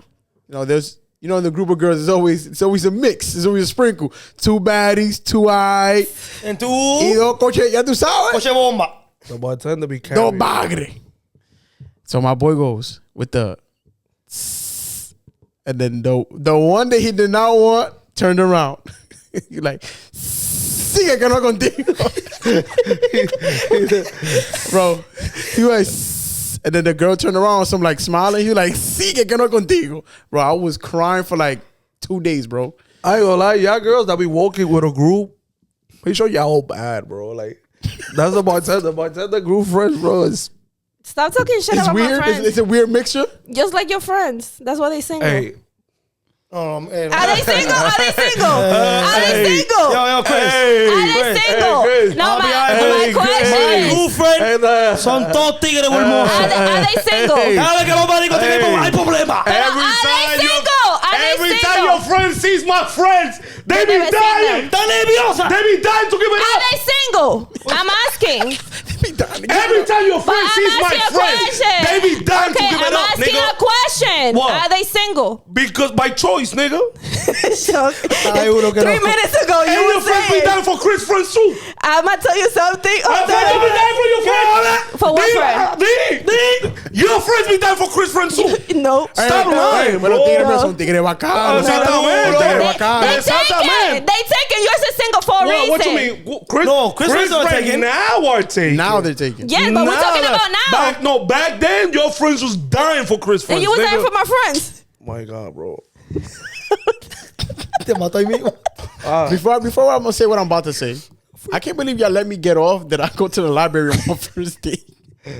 S6: There's in the group of girls, it's always a mix. It's always a sprinkle. 2 baddies, 2 aight.
S5: And tú,
S6: Y 2 coche, ya tú sabes.
S5: coche bomba.
S1: The bartender be
S6: 2
S1: carrying.
S6: bagre. So my boy goes with the and then the one that he did not want turned around. He like, sigue que no contigo. Bro, he was, and then the girl turned around, some like smiling. He was like, sigue que no contigo. Bro, I was crying for like 2 days, bro.
S1: I ain't gonna lie, y'all girls that be walking with a group, make sure y'all all bad, bro. Like, that's the bartender. Bartender group friends, bro.
S2: Stop talking shit
S6: It's
S2: about
S6: weird.
S2: my friends.
S6: It's a weird mixture.
S2: Just like your friends. That's why they single.
S1: Hey,
S2: Are they single? Are they single? Are they single?
S5: Yo, Chris.
S2: Are they single?
S1: Chris.
S2: No,
S5: I'll be
S2: my
S5: honest,
S2: question is,
S5: Two friends
S1: and,
S5: son todos tigres hermosos.
S2: are they single?
S5: Cada vez que los maricos tenemos hay problema.
S1: every time your friend sees my friends, they be
S2: never seen
S1: dying.
S2: them.
S5: Está nerviosa.
S1: They be dying to give it
S2: Are
S1: up.
S2: they single? I'm asking.
S1: Every time your
S2: But
S1: friend
S2: I'm
S1: sees my
S2: asking a
S1: friends,
S2: question.
S1: they be dying to
S2: Okay,
S1: give it
S2: I'm
S1: up,
S2: asking
S1: nigga.
S2: a question.
S1: What?
S2: Are they single?
S1: Because by choice, nigga.
S5: Hay uno que
S7: 3
S5: no.
S7: minutes ago,
S1: And
S7: you
S1: your
S7: were
S1: friends be
S7: saying,
S1: dying for Chris friends too.
S7: I'm going to tell you something.
S1: My friends be dying for your friends.
S2: For what friend?
S1: Your friends be dying for Chris friends too.
S7: No.
S1: Stop lying,
S6: Pero
S1: bro.
S6: tigres no son tigres bacanos.
S1: Exactamente.
S6: Tigres
S2: They
S6: bacanos.
S2: taken. They taken. Yours is single for a reason.
S1: What you mean? Chris,
S5: No, Chris friends are
S1: friends
S5: taken.
S1: now are taken.
S6: Now they're taking.
S2: Yes, but we're talking about now.
S1: Back then, your friends was dying for Chris friends.
S2: And you was there
S1: nigga.
S2: for my friends.
S1: My God, bro.
S5: Te mató ahí mismo.
S6: Before I'm gonna say what I'm about to say, I can't believe y'all let me get off that I go to the library on my first day.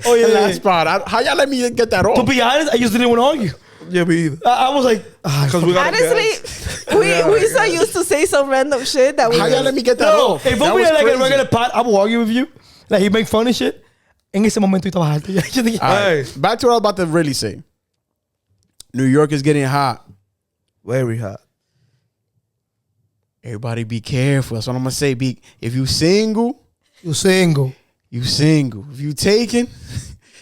S5: Oh, yeah,
S6: The
S5: yeah,
S6: last spot. How y'all let me get that
S5: To
S6: off?
S5: be honest, I just didn't want to argue.
S1: Yeah, me either.
S5: I was like,
S1: Because we got
S7: Honestly, we so used to say some random shit that we.
S6: How y'all let me get that
S5: no,
S6: off?
S5: if
S6: That
S5: we
S6: was
S5: had like a
S6: crazy.
S5: regular pot, I will argue with you. Like he make fun of shit. En ese momento yo estaba alto. Yo dije,
S6: All right,
S1: Hey.
S6: back to what I was about to really say. New York is getting hot.
S1: Very hot.
S6: Everybody be careful. That's what I'm gonna say. If you single,
S5: you single.
S6: you single. If you taken,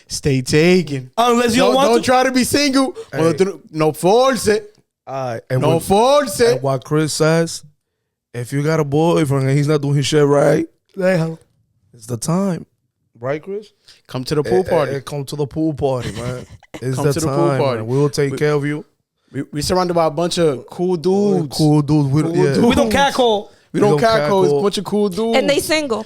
S6: stay taken.
S5: Unless you want
S6: don't
S5: to.
S6: try to be single.
S1: Hey.
S6: No force it.
S1: All right. And
S6: No
S1: when-
S6: force
S1: and
S6: it.
S1: what Chris says, if you got a boyfriend and he's not doing his shit right,
S5: Déjalo.
S1: it's the time. Right, Chris?
S6: Come to the pool party.
S1: Come to the pool party, man. It's
S6: Come
S1: the
S6: to the
S1: time,
S6: pool party.
S1: man. We will take care of you.
S6: We surrounded by a bunch of cool dudes.
S1: Cool dudes. We,
S6: Cool
S1: yeah.
S6: dudes.
S5: We don't catcall.
S6: We don't
S1: don't
S6: catcall. It's a
S1: catcall.
S6: bunch of cool dudes.
S2: And they single.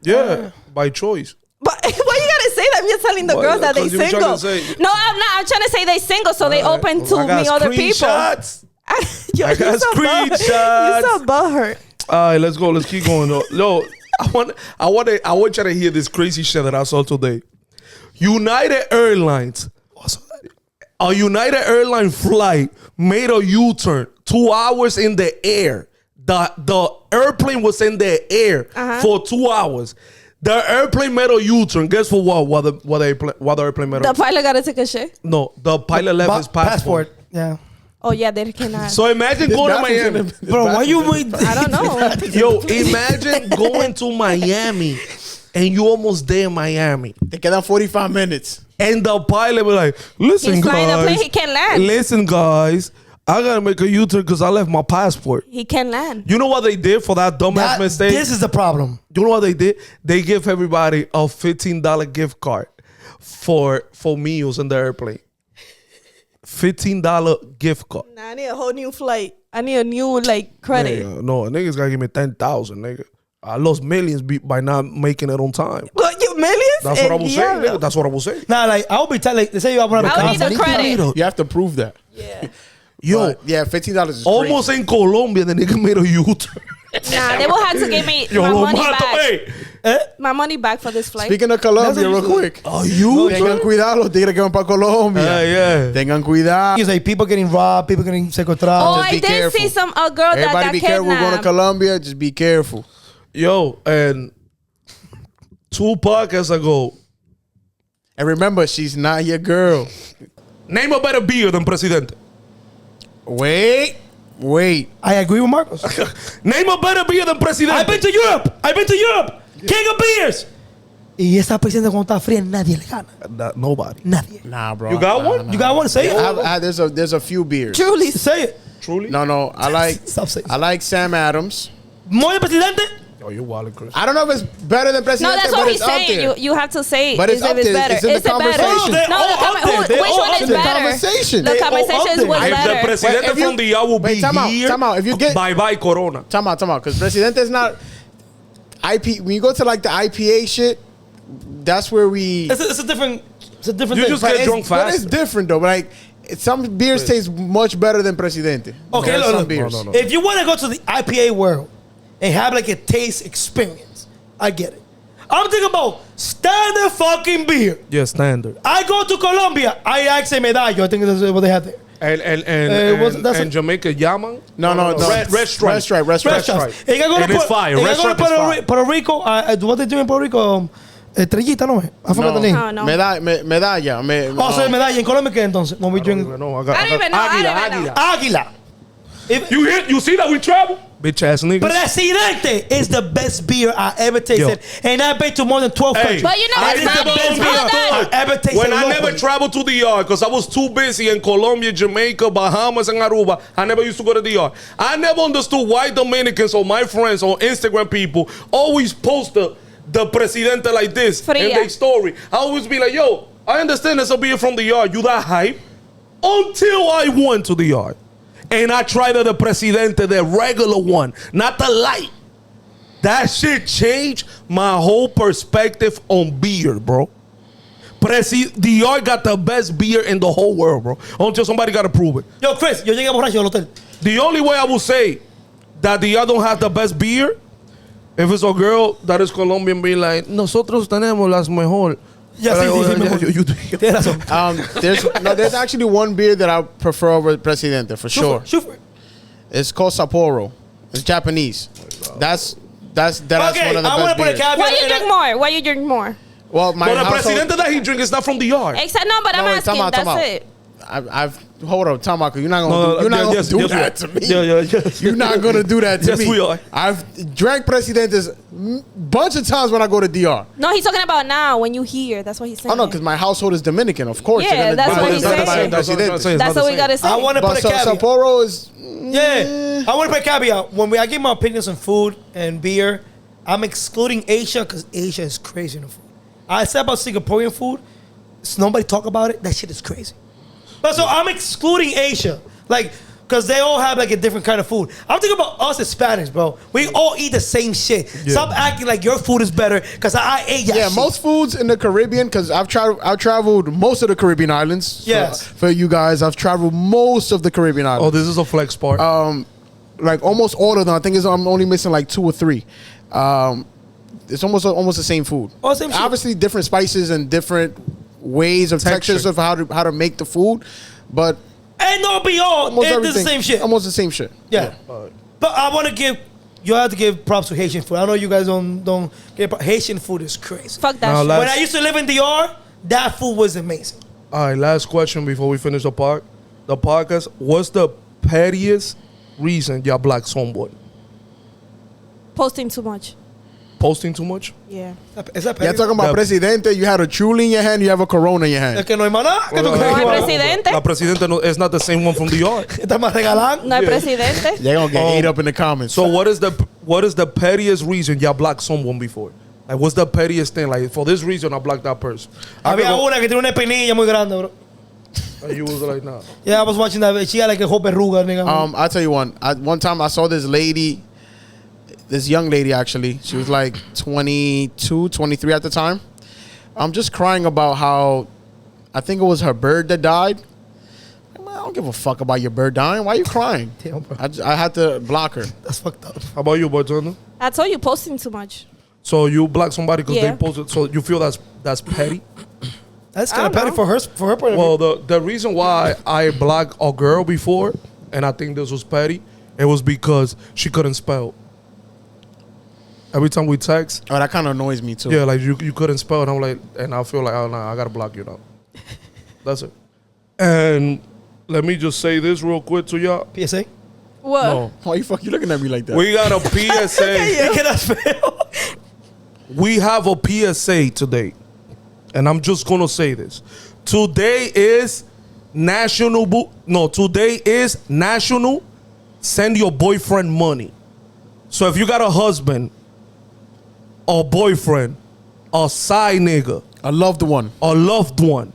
S1: Yeah, by choice.
S7: But why you gotta say that? You're telling the
S1: Why?
S7: girls that they
S1: 'Cause you trying to
S7: single.
S1: say-
S2: No, I'm not. I'm trying to say they single, so they open to
S1: I got
S2: meet other people.
S1: screenshots.
S7: Yo,
S1: I got
S7: you so
S1: screenshots.
S7: You so butthurt.
S1: All right, let's go. Let's keep going. Though. Yo, I want you to hear this crazy shit that I saw today. United Airlines. A United Airline flight made a U-turn 2 hours in the air. The airplane was in the air for 2 hours. The airplane made a U-turn. Guess for what? What the airplane made a
S2: The pilot gotta take a shit.
S1: No, the pilot left his passport.
S5: Yeah.
S2: Oh yeah, they cannot.
S1: So imagine
S6: This
S1: going to
S6: bathroom's
S1: Miami.
S6: in the-
S5: Bro, why you wait?
S2: I don't know.
S1: Yo, imagine going to Miami and you almost there in Miami.
S6: They quedan 45 minutes.
S1: And the pilot was like, listen,
S2: He's flying the plane.
S1: guys.
S2: He can't land.
S1: Listen, guys. I got to make a U-turn because I left my passport.
S2: He can't land.
S1: You know what they did for that dumbass mistake?
S5: This is the problem.
S1: You know what they did? They give everybody a $15 gift card for meals in the airplane. $15 gift card.
S7: Nah, I need a whole new flight.
S2: I need a new credit.
S1: Nigga, no, niggas got to give me 10,000, nigga. I lost millions by not making it on time.
S7: What, you millions?
S1: That's what I was saying,
S7: Diablo.
S1: nigga. That's what I was saying.
S5: Nah, like I'll be telling. Like, they say you have one of
S2: I would need the credit.
S6: You have to prove that.
S7: Yeah.
S1: Yo,
S6: But, yeah, $15 is
S1: almost in Colombia, the nigga made a U-turn.
S2: Nah, they will have to give me
S1: Yo,
S2: my
S1: lo
S2: money
S1: mato,
S2: back.
S1: hey.
S2: My money back for this flight.
S6: Speaking of Colombia, real quick.
S1: A U-turn?
S6: Tengan cuidado los tigres que van para Colombia.
S1: Yeah.
S6: Tengan cuidado.
S5: It's like people getting robbed, people getting sequestrados.
S2: Oh,
S6: Just
S2: I
S6: be
S2: did
S6: careful.
S2: see a girl that
S6: Everybody
S2: got
S6: be careful. We're going to
S2: kidnapped.
S6: Colombia. Just be careful.
S1: Yo, and 2 podcasts ago,
S6: And remember, she's not your girl.
S1: name a better beer than Presidente.
S6: Wait.
S5: I agree with Marcos.
S1: Name a better beer than Presidente.
S5: I've been to Europe. King of beers. Y esa presidenta cuando está fría nadie le gana.
S1: Nobody.
S5: Nadie.
S6: Nah, bro.
S1: You got one?
S5: You got one? Say it.
S6: There's a few beers.
S7: Truly.
S5: Say it.
S1: Truly?
S6: No. I like Sam Adams.
S5: More presidente.
S1: Yo, you wild, Chris.
S6: I don't know if it's better than
S2: No,
S6: Presidente,
S2: that's
S6: but
S2: what
S6: it's
S2: he's
S6: up
S2: saying.
S6: there.
S2: You have to say
S6: But it's
S2: if
S6: up
S2: it's
S6: there.
S2: better.
S6: It's in the
S2: Is it better?
S6: conversation.
S5: They're
S2: No,
S5: all
S2: the
S5: up there.
S2: which
S5: They're all
S2: one
S5: up
S2: is
S5: there.
S2: better?
S6: Conversation.
S2: The
S6: They
S5: all
S2: conversation
S5: up
S2: is which
S5: there.
S1: If the
S2: better.
S1: Presidente
S6: If you-
S1: from the y'all will be
S6: Wait, time out,
S1: here,
S6: time out. If you get-
S1: bye-bye Corona.
S6: Time out. Because Presidente is not IP. When you go to like the IPA shit, that's where we.
S5: It's a different
S1: You
S5: thing.
S1: just
S6: But
S1: get
S6: it's,
S1: drunk
S6: but it's
S1: faster.
S6: different though. But like some beers taste much better than Presidente.
S5: Okay,
S6: There are
S5: look.
S6: some beers.
S1: No.
S5: If you want to go to the IPA world and have like a taste experience, I get it. I'm thinking about standard fucking beer.
S1: Yeah, standard.
S5: I go to Colombia, I ask a medallo. I think that's what they have there. That's
S1: And
S5: a-
S1: Jamaica Yaman?
S6: No.
S1: Red Stripe.
S6: Red Stripe.
S5: Fresh
S1: Stripe.
S5: shots. If I go
S1: And
S5: to
S1: it's fire.
S5: If
S1: Red
S5: I go
S1: Stripe
S5: to
S1: is fire.
S5: Puerto Rico, what they do in Puerto Rico? Estrellita, no? I forgot the name.
S2: Oh, no.
S6: Medalla.
S5: Oh, so medalla. In Colombia, ¿qué entonces? When we drink
S1: No,
S2: I don't even know. I don't even know.
S5: Águila. If-
S1: You see that we travel? Bitch ass niggas.
S5: Presidente is the best beer I ever tasted. And I've been to more than 12
S1: Hey,
S5: countries.
S2: But you know
S1: I
S2: what's
S1: never
S2: funny?
S1: been to
S2: Hold
S1: the
S2: on.
S1: store.
S5: I ever tasted
S1: When I
S5: locally.
S1: never traveled to the yard because I was too busy in Colombia, Jamaica, Bahamas, and Aruba, I never used to go to the yard. I never understood why Dominicans or my friends or Instagram people always post the Presidente like this in
S2: Fría.
S1: their story. I always be like, yo, I understand there's a beer from the yard. You that hype? Until I went to the yard. And I tried the Presidente, the regular one, not the light. That shit changed my whole perspective on beer, bro. The yard got the best beer in the whole world, bro. Until somebody got to prove it.
S5: Yo, Chris, yo llegué borracho al hotel.
S1: The only way I will say that the yard don't have the best beer, if it's a girl that is Colombian being like, nosotros tenemos las mejor.
S5: Ya, sí, sí, mejor. Tienes razón.
S6: There's actually one beer that I prefer over Presidente for sure.
S5: Shoot.
S6: It's called Sapporo. It's Japanese. That's one of the
S5: I
S6: best
S5: want to put a
S6: beers.
S5: caveat.
S2: Why you drink more? Why you drink more?
S6: Well, my
S1: But the
S6: household,
S1: presidente that he drink is not from the yard.
S2: Exactly. No, but I'm
S6: No,
S2: asking.
S6: time out.
S2: That's it.
S6: I've hold up, Tamako. You're not gonna do that to me.
S1: Yeah.
S6: You're not gonna do that to
S1: Yes,
S6: me.
S1: we are.
S6: I've drank Presidentes bunch of times when I go to DR.
S2: No, he's talking about now when you hear. That's what he's saying.
S6: Oh no, because my household is Dominican, of course.
S2: Yeah,
S6: they're gonna
S2: that's
S6: do
S2: what
S6: it.
S2: he's
S6: It's not the
S2: saying.
S6: same
S1: That's what I'm
S6: Presidente.
S1: saying.
S2: That's what we gotta say.
S5: I want to
S6: But
S5: put a
S6: so
S5: caveat.
S6: Sapporo is
S5: Yeah, I want to put a caveat. When I give my opinions on food and beer, I'm excluding Asia because Asia is crazy in the food. I said about Singaporean food, nobody talk about it. That shit is crazy. But so I'm excluding Asia, like, because they all have like a different kind of food. I'm thinking about us Hispanics, bro. We all eat the same shit. Stop acting like your food is better because I ate that shit.
S6: most foods in the Caribbean, because I've traveled most of the Caribbean islands. So
S5: Yes.
S6: for you guys, I've traveled most of the Caribbean
S1: Oh,
S6: islands.
S1: this is a flex part.
S6: Like almost all of them. I think I'm only missing like 2 or 3. It's almost the same food.
S5: Oh, same shit.
S6: Obviously, different spices and different ways of textures of how to make the food, but
S5: And no, be all.
S6: almost
S5: It's
S6: everything
S5: the same shit.
S6: Almost the same shit.
S5: Yeah. But I want to give, you have to give props to Haitian food. I know you guys don't get Haitian food is crazy.
S2: Fuck that
S1: Now,
S2: shit.
S1: let's-
S5: When I used to live in DR, that food was amazing.
S1: All right, last question before we finish the podcast. What's the pettiest reason y'all block someone?
S2: Posting too much.
S1: Posting too much?
S2: Yeah.
S5: Is that
S6: You're talking about
S1: The-
S6: Presidente. You had a Chuli in your hand. You have a Corona in your
S5: Es
S6: hand.
S5: que no hay más nada. ¿Qué tú
S2: No
S5: crees?
S2: hay presidente.
S1: La presidente no, is not the same one from the yard.
S5: ¿Estás más regalando?
S2: No hay presidente.
S6: They're gonna get ate up in the comments.
S1: So what is the pettiest reason y'all blocked someone before? Like, what's the pettiest thing? Like, for this reason, I blocked that person.
S5: Había una que tiene una espinilla muy grande, bro.
S1: And you was like, nah.
S5: Yeah, I was watching that. She had like a whole verruga, nigga.
S6: I'll tell you one. One time I saw this lady, this young lady actually. She was like 22, 23 at the time. I'm just crying about how I think it was her bird that died. Man, I don't give a fuck about your bird dying. Why are you crying?
S5: Damn, bro.
S6: I had to block her.
S5: That's fucked up.
S1: How about you, Bartender?
S2: I told you posting too much.
S1: So you block somebody because
S2: Yeah.
S1: they posted. So you feel that's petty?
S5: That's
S2: I
S5: kind of
S2: don't
S5: petty
S2: know.
S5: for her point of
S1: Well,
S5: view.
S1: the reason why I blocked a girl before, and I think this was petty, it was because she couldn't spell. Every time we text,
S6: Oh, that kind of annoys me too.
S1: yeah, like you couldn't spell, and I'm like, and I feel like, oh no, I gotta block you now. That's it. And let me just say this real quick to y'all.
S5: PSA.
S2: What?
S1: No,
S6: Why you looking at me like that?
S1: we got a PSA.
S5: ¿Qué that's feo?
S1: We have a PSA today, and I'm just gonna say this. Today is Today is National Send Your Boyfriend Money. So if you got a husband, a boyfriend, a side nigga,
S6: A loved one.
S1: a loved one,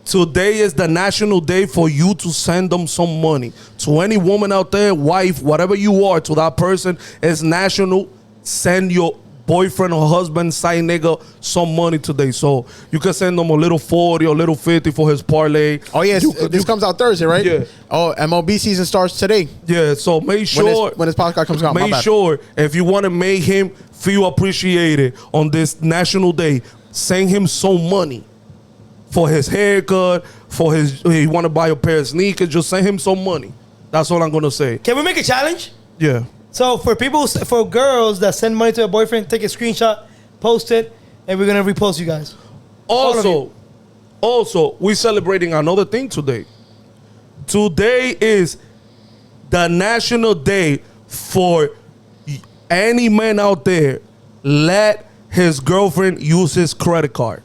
S1: today is the national day for you to send them some money. To any woman out there, wife, whatever you are, to that person, it's national. Send your boyfriend or husband, side nigga, some money today. So you can send them a little 40 or a little 50 for his parlay.
S6: Oh yes, this comes out Thursday, right?
S1: Yeah.
S6: Oh, MLB season starts today.
S1: Yeah, so make sure
S6: When this podcast comes out, my
S1: make
S6: bad.
S1: sure if you want to make him feel appreciated on this national day, send him some money for his haircut, for his he want to buy a pair of sneakers, just send him some money. That's all I'm gonna say.
S5: Can we make a challenge?
S1: Yeah.
S5: So for girls that send money to their boyfriend, take a screenshot, post it, and we're gonna repost you guys.
S1: Also, we're celebrating another thing today. Today is the national day for any man out there let his girlfriend use his credit card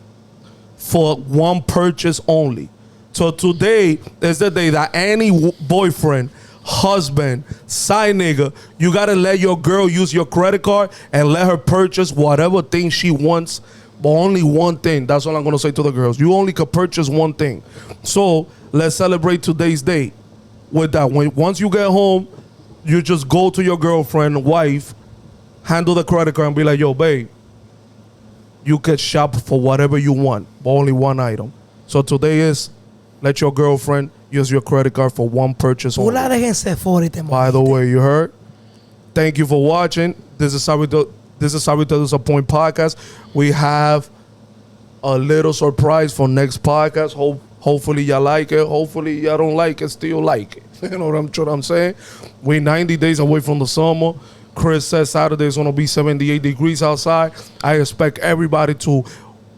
S1: for one purchase only. So today is the day that any boyfriend, husband, side nigga, you gotta let your girl use your credit card and let her purchase whatever thing she wants, but only one thing. That's all I'm gonna say to the girls. You only can purchase one thing. So let's celebrate today's day with that. Once you get home, you just go to your girlfriend, wife, handle the credit card and be like, yo, babe, you can shop for whatever you want, but only one item. So today is let your girlfriend use your credit card for one purchase only. By the way, you heard? Thank you for watching. This is Sorry to Disappoint podcast. We have a little surprise for next podcast. Hopefully y'all like it. Hopefully y'all don't like it, still like it. You know what I'm saying? We're 90 days away from the summer. Chris says Saturday is going to be 78 degrees outside. I expect everybody to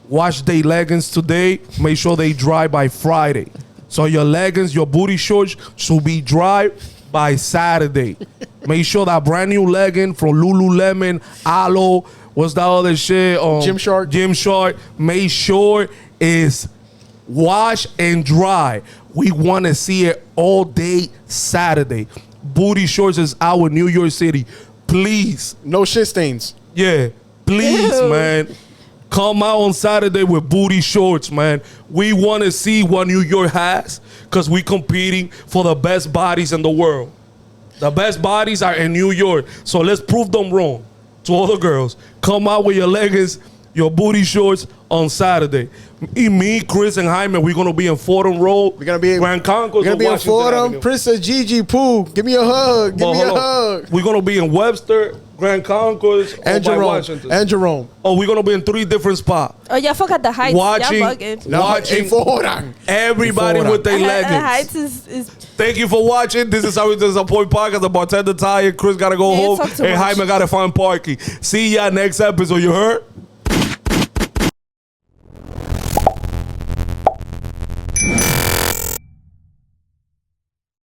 S1: wash their leggings today. Make sure they dry by Friday. So your leggings, your booty shorts should be dry by Saturday. Make sure that brand new legging from Lululemon, Alo, what's that other shit? Gymshark. Make sure it's wash and dry. We want to see it all day Saturday. Booty shorts is out in New York City. Please.
S6: No shit stains.
S1: Yeah. Please, man. Come out on Saturday with booty shorts, man. We want to see what New York has because we competing for the best bodies in the world. The best bodies are in New York. So let's prove them wrong to all the girls. Come out with your leggings, your booty shorts on Saturday. Me, Chris, and Jaime, we're going to be in Fordham Road.
S6: We're going to be in
S1: Grand Concourse.
S6: We're going to be in Fordham. Princess Gigi, Pooh. Give me a hug. Give me a hug.
S1: We're going to be in Webster, Grand Concourse,
S6: and Jerome.
S1: Oh, we're going to be in 3 different spots.
S2: Oh, y'all forgot the heights.
S1: Watching everybody with their leggings.
S2: The heights is
S1: Thank you for watching. This is How We Disappoint podcast. The bartender tired. Chris got to go home. And Jaime got to find parking. See y'all next episode. You heard?